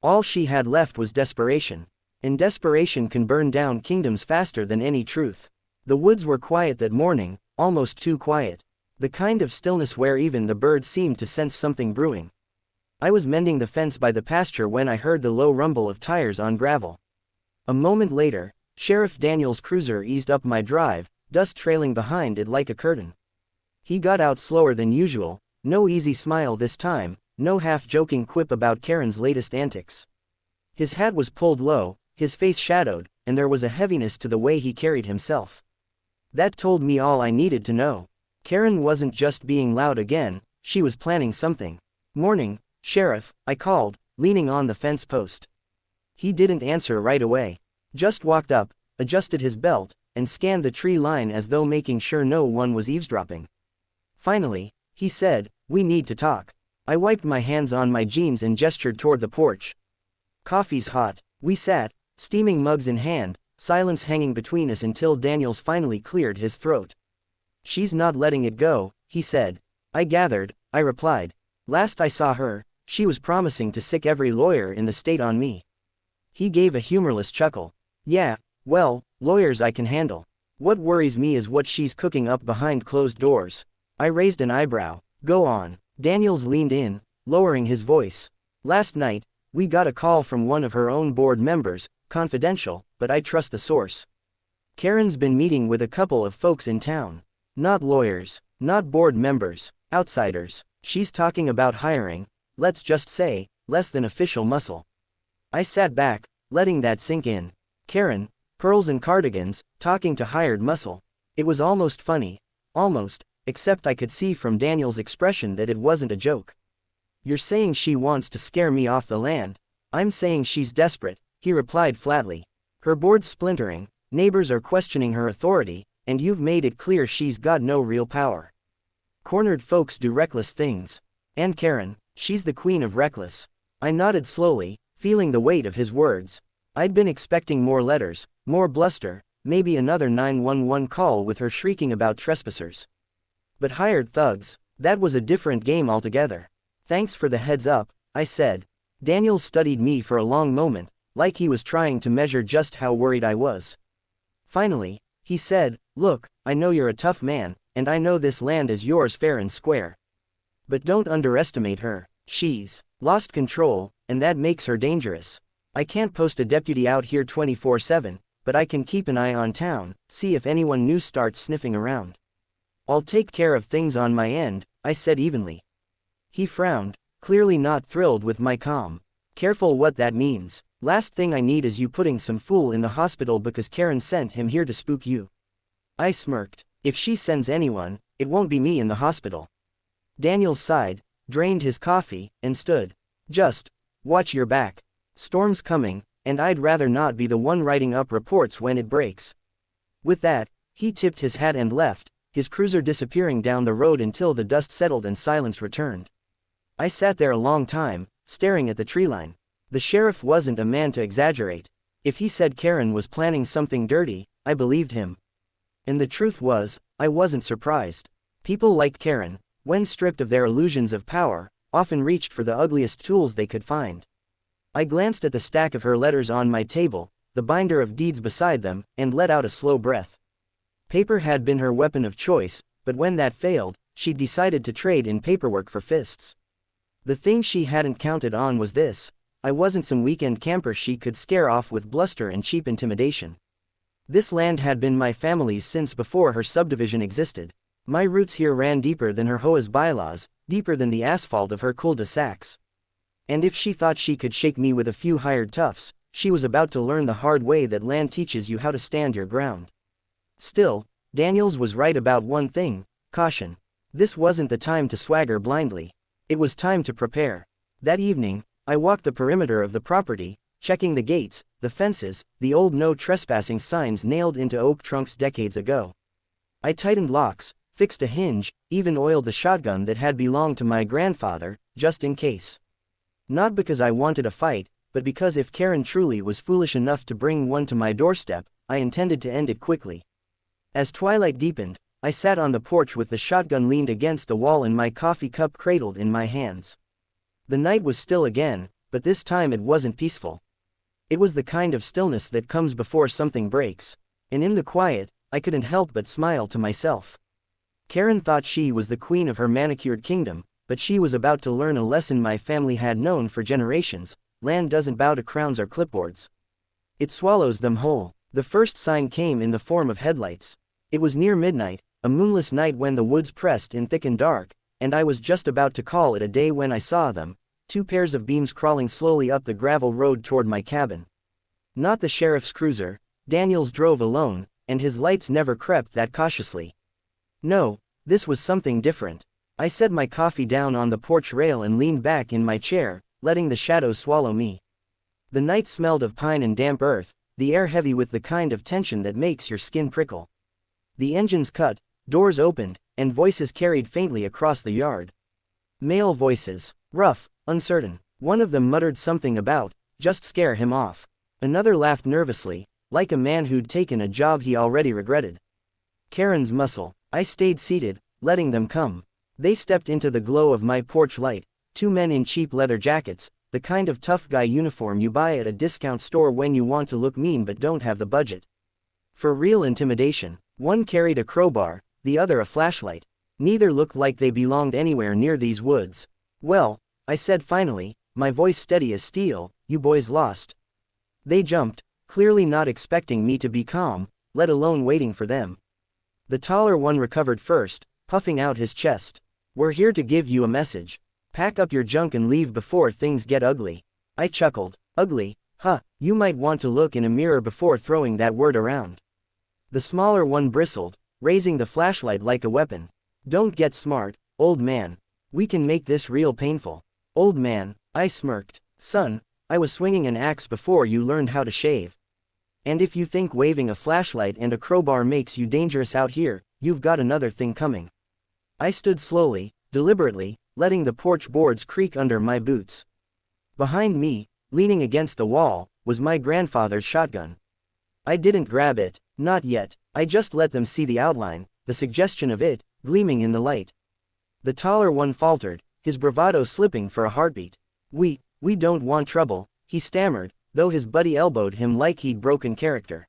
All she had left was desperation. And desperation can burn down kingdoms faster than any truth. The woods were quiet that morning, almost too quiet. The kind of stillness where even the birds seemed to sense something brewing. I was mending the fence by the pasture when I heard the low rumble of tires on gravel. A moment later, Sheriff Daniel's cruiser eased up my drive, dust trailing behind it like a curtain. He got out slower than usual, no easy smile this time, no half-joking quip about Karen's latest antics. His hat was pulled low, his face shadowed, and there was a heaviness to the way he carried himself. That told me all I needed to know. Karen wasn't just being loud again, she was planning something. Morning, Sheriff, I called, leaning on the fence post. He didn't answer right away. Just walked up, adjusted his belt, and scanned the tree line as though making sure no one was eavesdropping. Finally, he said, "We need to talk." I wiped my hands on my jeans and gestured toward the porch. "Coffee's hot." We sat, steaming mugs in hand, silence hanging between us until Daniels finally cleared his throat. "She's not letting it go," he said. "I gathered," I replied. "Last I saw her, she was promising to sick every lawyer in the state on me." He gave a humorless chuckle. "Yeah, well, lawyers I can handle. What worries me is what she's cooking up behind closed doors." I raised an eyebrow. "Go on." Daniels leaned in, lowering his voice. "Last night, we got a call from one of her own board members, confidential, but I trust the source. Karen's been meeting with a couple of folks in town. Not lawyers, not board members, outsiders. She's talking about hiring, let's just say, less than official muscle." I sat back, letting that sink in. Karen, pearls and cardigans, talking to hired muscle. It was almost funny. Almost, except I could see from Daniel's expression that it wasn't a joke. "You're saying she wants to scare me off the land." "I'm saying she's desperate," he replied flatly. "Her board's splintering, neighbors are questioning her authority, and you've made it clear she's got no real power. Cornered folks do reckless things. And Karen, she's the queen of reckless." I nodded slowly, feeling the weight of his words. I'd been expecting more letters, more bluster, maybe another 911 call with her shrieking about trespassers. But hired thugs, that was a different game altogether. "Thanks for the heads up," I said. Daniel studied me for a long moment, like he was trying to measure just how worried I was. Finally, he said, "Look, I know you're a tough man, and I know this land is yours fair and square. But don't underestimate her. She's lost control, and that makes her dangerous. I can't post a deputy out here 24/7, but I can keep an eye on town, see if anyone new starts sniffing around. I'll take care of things on my end," I said evenly. He frowned, clearly not thrilled with my calm. "Careful what that means. Last thing I need is you putting some fool in the hospital because Karen sent him here to spook you." I smirked. "If she sends anyone, it won't be me in the hospital." Daniel sighed, drained his coffee, and stood. "Just watch your back. Storm's coming, and I'd rather not be the one writing up reports when it breaks." With that, he tipped his hat and left, his cruiser disappearing down the road until the dust settled and silence returned. I sat there a long time, staring at the treeline. The sheriff wasn't a man to exaggerate. If he said Karen was planning something dirty, I believed him. And the truth was, I wasn't surprised. People like Karen, when stripped of their illusions of power, often reached for the ugliest tools they could find. I glanced at the stack of her letters on my table, the binder of deeds beside them, and let out a slow breath. Paper had been her weapon of choice, but when that failed, she'd decided to trade in paperwork for fists. The thing she hadn't counted on was this: I wasn't some weekend camper she could scare off with bluster and cheap intimidation. This land had been my family's since before her subdivision existed. My roots here ran deeper than her HOA's bylaws, deeper than the asphalt of her cul-de-sacs. And if she thought she could shake me with a few hired toughs, she was about to learn the hard way that land teaches you how to stand your ground. Still, Daniels was right about one thing: caution. This wasn't the time to swagger blindly. It was time to prepare. That evening, I walked the perimeter of the property, checking the gates, the fences, the old no trespassing signs nailed into oak trunks decades ago. I tightened locks, fixed a hinge, even oiled the shotgun that had belonged to my grandfather, just in case. Not because I wanted a fight, but because if Karen truly was foolish enough to bring one to my doorstep, I intended to end it quickly. As twilight deepened, I sat on the porch with the shotgun leaned against the wall and my coffee cup cradled in my hands. The night was still again, but this time it wasn't peaceful. It was the kind of stillness that comes before something breaks, and in the quiet, I couldn't help but smile to myself. Karen thought she was the queen of her manicured kingdom, but she was about to learn a lesson my family had known for generations: land doesn't bow to crowns or clipboards. It swallows them whole. The first sign came in the form of headlights. It was near midnight, a moonless night when the woods pressed in thick and dark, and I was just about to call it a day when I saw them, two pairs of beams crawling slowly up the gravel road toward my cabin. Not the sheriff's cruiser. Daniels drove alone, and his lights never crept that cautiously. No, this was something different. I set my coffee down on the porch rail and leaned back in my chair, letting the shadows swallow me. The night smelled of pine and damp earth, the air heavy with the kind of tension that makes your skin prickle. The engines cut, doors opened, and voices carried faintly across the yard. Male voices, rough, uncertain. One of them muttered something about, just scare him off. Another laughed nervously, like a man who'd taken a job he already regretted. Karen's muscle. I stayed seated, letting them come. They stepped into the glow of my porch light, two men in cheap leather jackets, the kind of tough guy uniform you buy at a discount store when you want to look mean but don't have the budget. For real intimidation, one carried a crowbar, the other a flashlight. Neither looked like they belonged anywhere near these woods. "Well," I said finally, my voice steady as steel, "you boys lost." They jumped, clearly not expecting me to be calm, let alone waiting for them. The taller one recovered first, puffing out his chest. "We're here to give you a message. Pack up your junk and leave before things get ugly." I chuckled. "Ugly? Huh, you might want to look in a mirror before throwing that word around." The smaller one bristled, raising the flashlight like a weapon. "Don't get smart, old man. We can make this real painful." "Old man," I smirked. "Son, I was swinging an axe before you learned how to shave. And if you think waving a flashlight and a crowbar makes you dangerous out here, you've got another thing coming." I stood slowly, deliberately, letting the porch boards creak under my boots. Behind me, leaning against the wall, was my grandfather's shotgun. I didn't grab it, not yet. I just let them see the outline, the suggestion of it, gleaming in the light. The taller one faltered, his bravado slipping for a heartbeat. We don't want trouble," he stammered, though his buddy elbowed him like he'd broken character.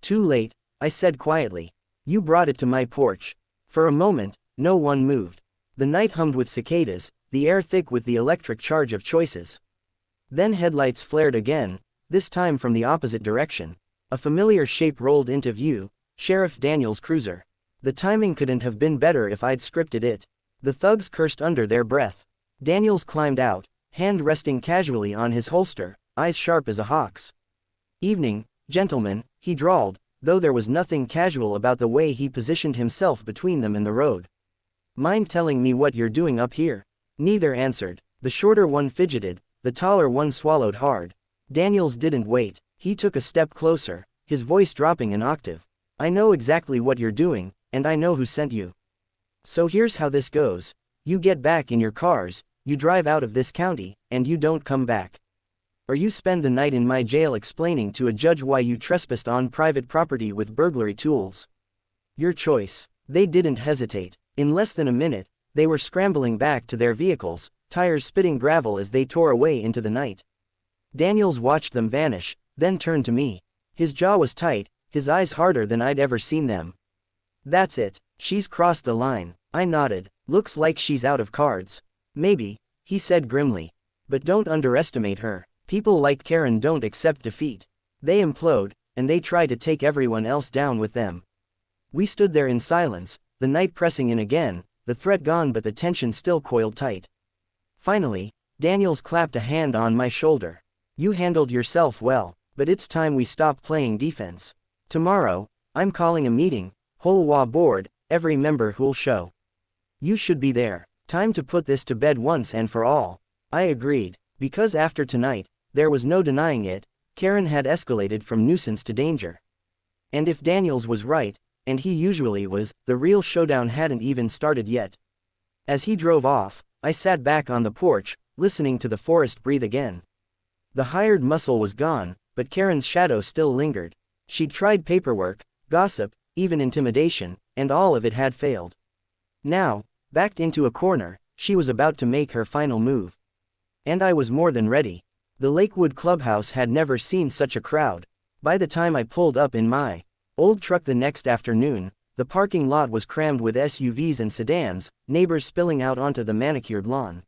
"Too late," I said quietly. "You brought it to my porch." For a moment, no one moved. The night hummed with cicadas, the air thick with the electric charge of choices. Then headlights flared again, this time from the opposite direction. A familiar shape rolled into view, Sheriff Daniels' cruiser. The timing couldn't have been better if I'd scripted it. The thugs cursed under their breath. Daniels climbed out, hand resting casually on his holster, eyes sharp as a hawk's. "Evening, gentlemen," he drawled, though there was nothing casual about the way he positioned himself between them and the road. "Mind telling me what you're doing up here?" Neither answered. The shorter one fidgeted, the taller one swallowed hard. Daniels didn't wait. He took a step closer, his voice dropping an octave. "I know exactly what you're doing, and I know who sent you. So here's how this goes. You get back in your cars, you drive out of this county, and you don't come back. Or you spend the night in my jail explaining to a judge why you trespassed on private property with burglary tools. Your choice." They didn't hesitate. In less than a minute, they were scrambling back to their vehicles, tires spitting gravel as they tore away into the night. Daniels watched them vanish, then turned to me. His jaw was tight, his eyes harder than I'd ever seen them. "That's it. She's crossed the line." I nodded. "Looks like she's out of cards." "Maybe," he said grimly. "But don't underestimate her. People like Karen don't accept defeat. They implode, and they try to take everyone else down with them. We stood there in silence, the night pressing in again, the threat gone but the tension still coiled tight. Finally, Daniels clapped a hand on my shoulder. You handled yourself well, but it's time we stop playing defense. Tomorrow, I'm calling a meeting, HOA board, every member who'll show. You should be there. Time to put this to bed once and for all. I agreed, because after tonight, there was no denying it, Karen had escalated from nuisance to danger. And if Daniels was right, and he usually was, the real showdown hadn't even started yet. As he drove off, I sat back on the porch, listening to the forest breathe again. The hired muscle was gone, but Karen's shadow still lingered. She'd tried paperwork, gossip, even intimidation, and all of it had failed. Now, backed into a corner, she was about to make her final move. And I was more than ready. The Lakewood clubhouse had never seen such a crowd. By the time I pulled up in my old truck the next afternoon, the parking lot was crammed with SUVs and sedans, neighbors spilling out onto the manicured lawn.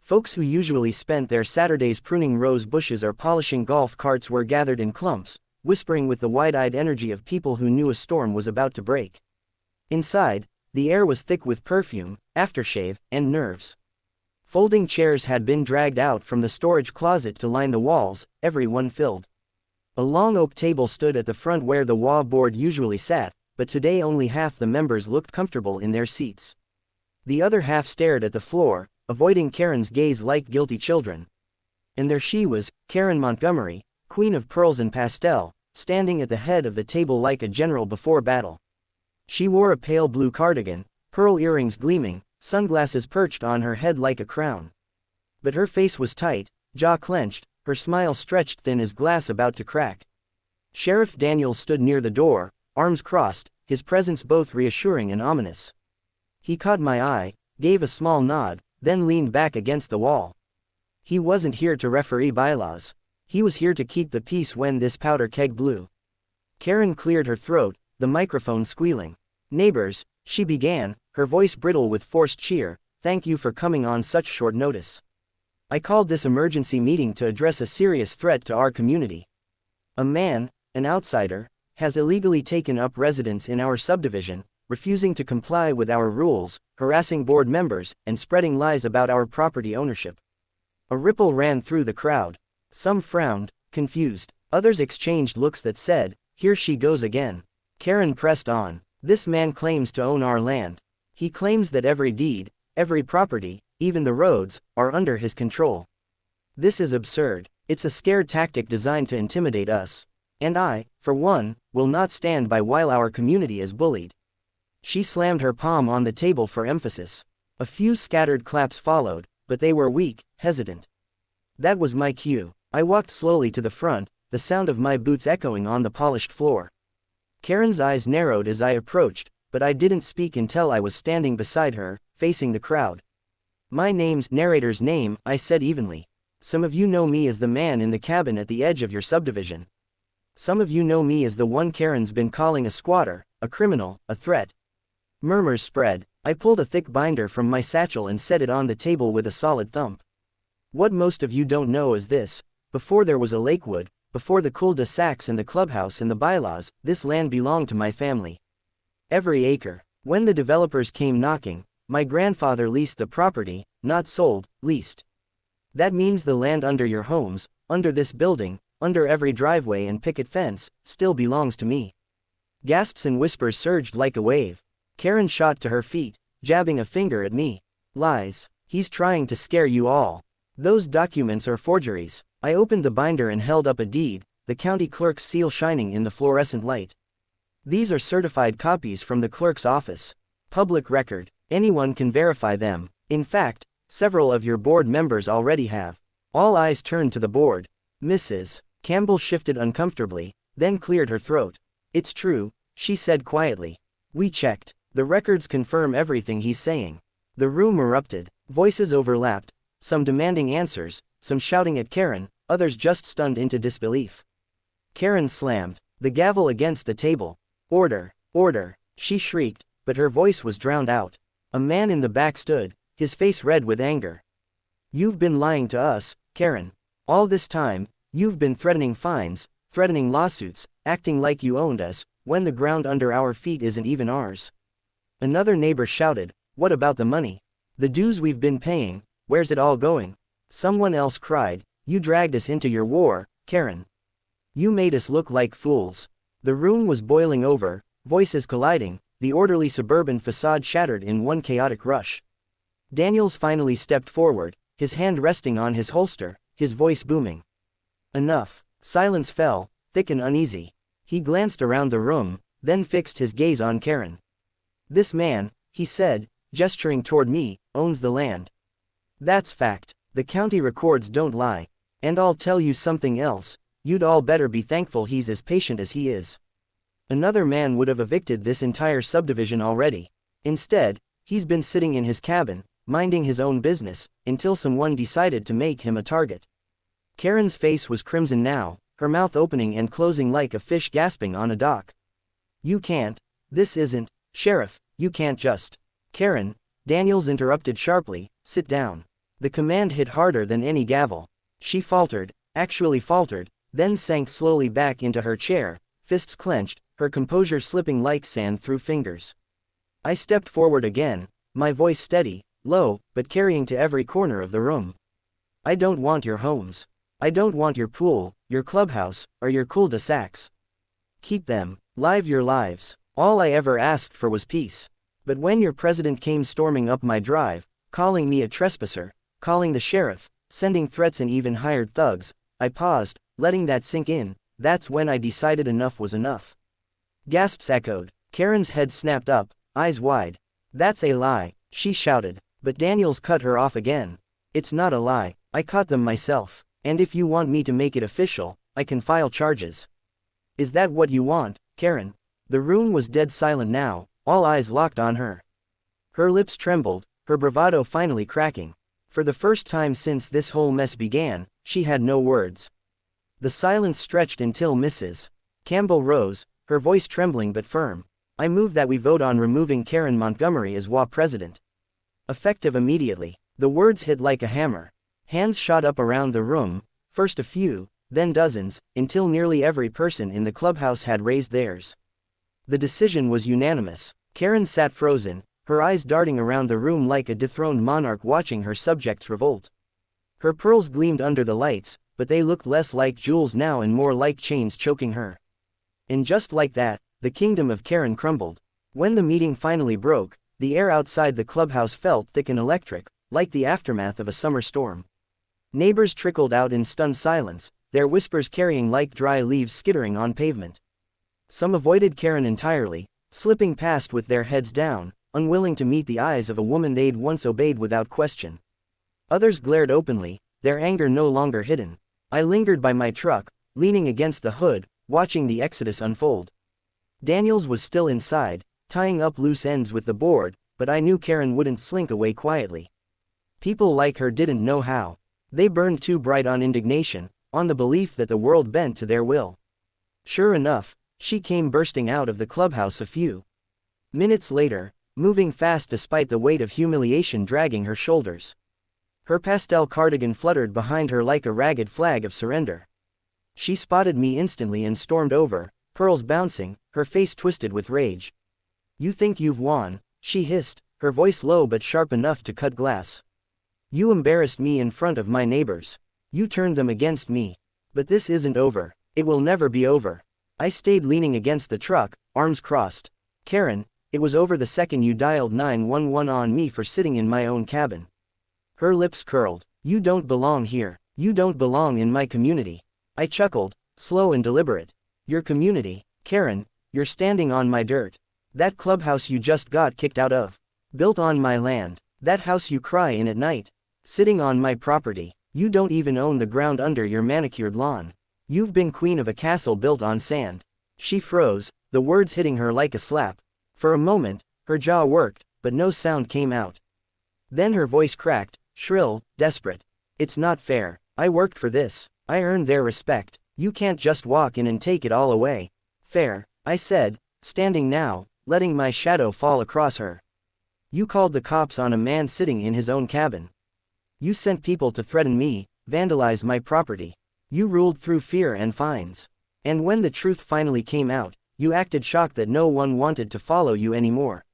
Folks who usually spent their Saturdays pruning rose bushes or polishing golf carts were gathered in clumps, whispering with the wide-eyed energy of people who knew a storm was about to break. Inside, the air was thick with perfume, aftershave, and nerves. Folding chairs had been dragged out from the storage closet to line the walls, every one filled. A long oak table stood at the front where the HOA board usually sat, but today only half the members looked comfortable in their seats. The other half stared at the floor, avoiding Karen's gaze like guilty children. And there she was, Karen Montgomery, queen of pearls and pastel, standing at the head of the table like a general before battle. She wore a pale blue cardigan, pearl earrings gleaming, sunglasses perched on her head like a crown. But her face was tight, jaw clenched, her smile stretched thin as glass about to crack. Sheriff Daniels stood near the door, arms crossed, his presence both reassuring and ominous. He caught my eye, gave a small nod, then leaned back against the wall. He wasn't here to referee bylaws. He was here to keep the peace when this powder keg blew. Karen cleared her throat, the microphone squealing. Neighbors, she began, her voice brittle with forced cheer, thank you for coming on such short notice. I called this emergency meeting to address a serious threat to our community. A man, an outsider, has illegally taken up residence in our subdivision, refusing to comply with our rules, harassing board members, and spreading lies about our property ownership. A ripple ran through the crowd. Some frowned, confused. Others exchanged looks that said, here she goes again. Karen pressed on. This man claims to own our land. He claims that every deed, every property, even the roads, are under his control. This is absurd. It's a scare tactic designed to intimidate us. And I, for one, will not stand by while our community is bullied. She slammed her palm on the table for emphasis. A few scattered claps followed, but they were weak, hesitant. That was my cue. I walked slowly to the front, the sound of my boots echoing on the polished floor. Karen's eyes narrowed as I approached, but I didn't speak until I was standing beside her, facing the crowd. My name's narrator's name, I said evenly. Some of you know me as the man in the cabin at the edge of your subdivision. Some of you know me as the one Karen's been calling a squatter, a criminal, a threat. Murmurs spread. I pulled a thick binder from my satchel and set it on the table with a solid thump. What most of you don't know is this: before there was a Lakewood, before the cul-de-sacs and the clubhouse and the bylaws, this land belonged to my family. Every acre. When the developers came knocking, my grandfather leased the property, not sold, leased. That means the land under your homes, under this building, under every driveway and picket fence, still belongs to me. Gasps and whispers surged like a wave. Karen shot to her feet, jabbing a finger at me. Lies. He's trying to scare you all. Those documents are forgeries. I opened the binder and held up a deed, the county clerk's seal shining in the fluorescent light. These are certified copies from the clerk's office. Public record. Anyone can verify them. In fact, several of your board members already have. All eyes turned to the board. Mrs. Campbell shifted uncomfortably, then cleared her throat. It's true, she said quietly. We checked. The records confirm everything he's saying. The room erupted. Voices overlapped, some demanding answers, some shouting at Karen, others just stunned into disbelief. Karen slammed the gavel against the table. Order, order, she shrieked, but her voice was drowned out. A man in the back stood, his face red with anger. You've been lying to us, Karen. All this time, you've been threatening fines, threatening lawsuits, acting like you owned us, when the ground under our feet isn't even ours. Another neighbor shouted, "What about the money? The dues we've been paying, where's it all going?" Someone else cried, "You dragged us into your war, Karen. You made us look like fools." The room was boiling over, voices colliding, the orderly suburban facade shattered in one chaotic rush. Daniels finally stepped forward, his hand resting on his holster, his voice booming. "Enough." Silence fell, thick and uneasy. He glanced around the room, then fixed his gaze on Karen. "This man," he said, gesturing toward me, "owns the land. That's fact. The county records don't lie. And I'll tell you something else, you'd all better be thankful he's as patient as he is. Another man would have evicted this entire subdivision already. Instead, he's been sitting in his cabin, minding his own business, until someone decided to make him a target." Karen's face was crimson now, her mouth opening and closing like a fish gasping on a dock. "You can't. This isn't, Sheriff, you can't just." "Karen," Daniels interrupted sharply, "sit down." The command hit harder than any gavel. She faltered, actually faltered, then sank slowly back into her chair, fists clenched, her composure slipping like sand through fingers. I stepped forward again, my voice steady, low, but carrying to every corner of the room. "I don't want your homes. I don't want your pool, your clubhouse, or your cul-de-sacs. Keep them. Live your lives. All I ever asked for was peace. But when your president came storming up my drive, calling me a trespasser, calling the sheriff, sending threats and even hired thugs, I paused, letting that sink in. That's when I decided enough was enough." Gasps echoed. Karen's head snapped up, eyes wide. "That's a lie," she shouted, but Daniels cut her off again. "It's not a lie, I caught them myself, and if you want me to make it official, I can file charges." "Is that what you want, Karen?" The room was dead silent now, all eyes locked on her. Her lips trembled, her bravado finally cracking. For the first time since this whole mess began, she had no words. The silence stretched until Mrs. Campbell rose, her voice trembling but firm. "I move that we vote on removing Karen Montgomery as HOA president. Effective immediately." The words hit like a hammer. Hands shot up around the room, first a few, then dozens, until nearly every person in the clubhouse had raised theirs. The decision was unanimous. Karen sat frozen, her eyes darting around the room like a dethroned monarch watching her subjects revolt. Her pearls gleamed under the lights, but they looked less like jewels now and more like chains choking her. And just like that, the kingdom of Karen crumbled. When the meeting finally broke, the air outside the clubhouse felt thick and electric, like the aftermath of a summer storm. Neighbors trickled out in stunned silence, their whispers carrying like dry leaves skittering on pavement. Some avoided Karen entirely, slipping past with their heads down, unwilling to meet the eyes of a woman they'd once obeyed without question. Others glared openly, their anger no longer hidden. I lingered by my truck, leaning against the hood, watching the exodus unfold. Daniels was still inside, tying up loose ends with the board, but I knew Karen wouldn't slink away quietly. People like her didn't know how. They burned too bright on indignation, on the belief that the world bent to their will. Sure enough, she came bursting out of the clubhouse a few minutes later, moving fast despite the weight of humiliation dragging her shoulders. Her pastel cardigan fluttered behind her like a ragged flag of surrender. She spotted me instantly and stormed over, pearls bouncing, her face twisted with rage. "You think you've won," she hissed, her voice low but sharp enough to cut glass. "You embarrassed me in front of my neighbors. You turned them against me. But this isn't over. It will never be over." I stayed leaning against the truck, arms crossed. "Karen, it was over the second you dialed 911 on me for sitting in my own cabin." Her lips curled. "You don't belong here. You don't belong in my community." I chuckled, slow and deliberate. "Your community, Karen, you're standing on my dirt. That clubhouse you just got kicked out of. Built on my land. That house you cry in at night. Sitting on my property. You don't even own the ground under your manicured lawn. You've been queen of a castle built on sand." She froze, the words hitting her like a slap. For a moment, her jaw worked, but no sound came out. Then her voice cracked, shrill, desperate. "It's not fair. I worked for this. I earned their respect. You can't just walk in and take it all away." "Fair," I said, standing now, letting my shadow fall across her. "You called the cops on a man sitting in his own cabin. You sent people to threaten me, vandalize my property. You ruled through fear and fines. And when the truth finally came out, you acted shocked that no one wanted to follow you anymore.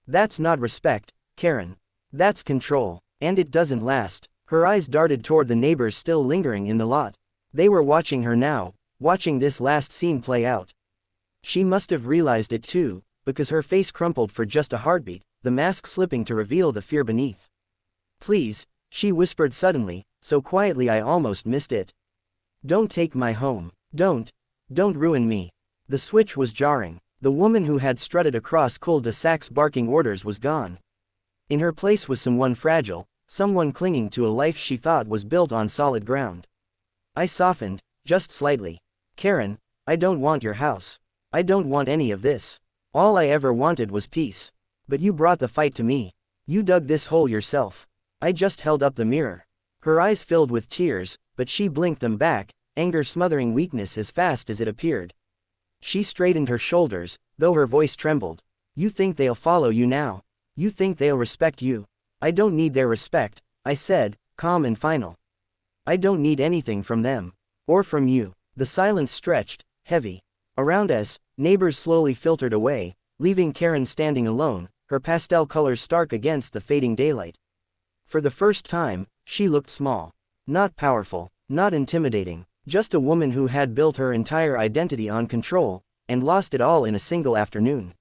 That's not respect, Karen. That's control. And it doesn't last. Her eyes darted toward the neighbors still lingering in the lot. They were watching her now, watching this last scene play out. She must have realized it too, because her face crumpled for just a heartbeat, the mask slipping to reveal the fear beneath. Please, she whispered suddenly, so quietly I almost missed it. Don't take my home. Don't ruin me. The switch was jarring. The woman who had strutted across cul-de-sacs barking orders was gone. In her place was someone fragile, someone clinging to a life she thought was built on solid ground. I softened, just slightly. Karen, I don't want your house. I don't want any of this. All I ever wanted was peace. But you brought the fight to me. You dug this hole yourself. I just held up the mirror. Her eyes filled with tears, but she blinked them back, anger smothering weakness as fast as it appeared. She straightened her shoulders, though her voice trembled. You think they'll follow you now? You think they'll respect you? I don't need their respect, I said, calm and final. I don't need anything from them. Or from you. The silence stretched, heavy. Around us, neighbors slowly filtered away, leaving Karen standing alone, her pastel colors stark against the fading daylight. For the first time, she looked small. Not powerful, not intimidating, just a woman who had built her entire identity on control, and lost it all in a single afternoon.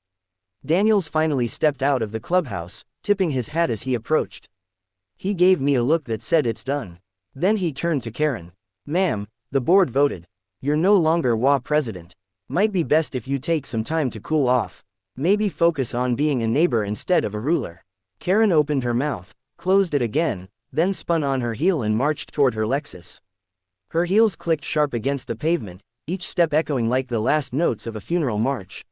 Daniels finally stepped out of the clubhouse, tipping his hat as he approached. He gave me a look that said it's done. Then he turned to Karen. Ma'am, the board voted. You're no longer HOA president. Might be best if you take some time to cool off. Maybe focus on being a neighbor instead of a ruler. Karen opened her mouth, closed it again, then spun on her heel and marched toward her Lexus. Her heels clicked sharp against the pavement, each step echoing like the last notes of a funeral march.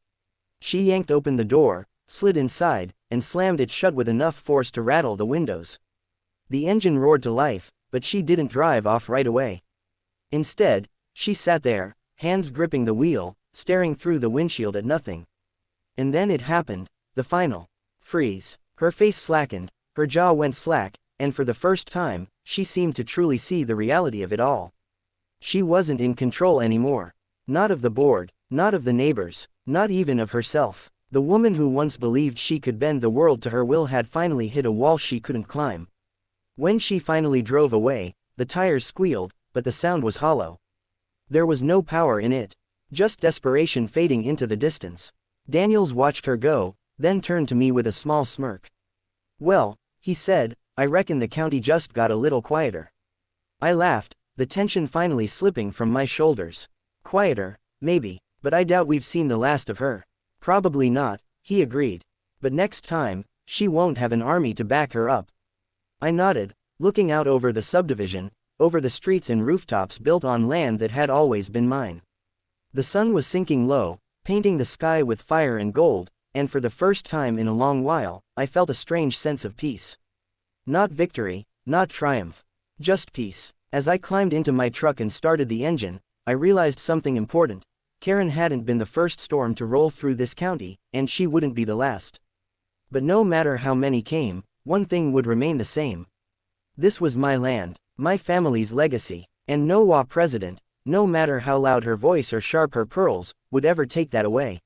She yanked open the door, slid inside, and slammed it shut with enough force to rattle the windows. The engine roared to life, but she didn't drive off right away. Instead, she sat there, hands gripping the wheel, staring through the windshield at nothing. And then it happened, the final freeze. Her face slackened, her jaw went slack, and for the first time, she seemed to truly see the reality of it all. She wasn't in control anymore. Not of the board, not of the neighbors, not even of herself. The woman who once believed she could bend the world to her will had finally hit a wall she couldn't climb. When she finally drove away, the tires squealed, but the sound was hollow. There was no power in it. Just desperation fading into the distance. Daniels watched her go, then turned to me with a small smirk. Well, he said, I reckon the county just got a little quieter. I laughed, the tension finally slipping from my shoulders. Quieter, maybe, but I doubt we've seen the last of her. Probably not, he agreed. But next time, she won't have an army to back her up. I nodded, looking out over the subdivision, over the streets and rooftops built on land that had always been mine. The sun was sinking low, painting the sky with fire and gold, and for the first time in a long while, I felt a strange sense of peace. Not victory, not triumph. Just peace. As I climbed into my truck and started the engine, I realized something important. Karen hadn't been the first storm to roll through this county, and she wouldn't be the last. But no matter how many came, one thing would remain the same. This was my land, my family's legacy, and no HOA president, no matter how loud her voice or sharp her pearls, would ever take that away.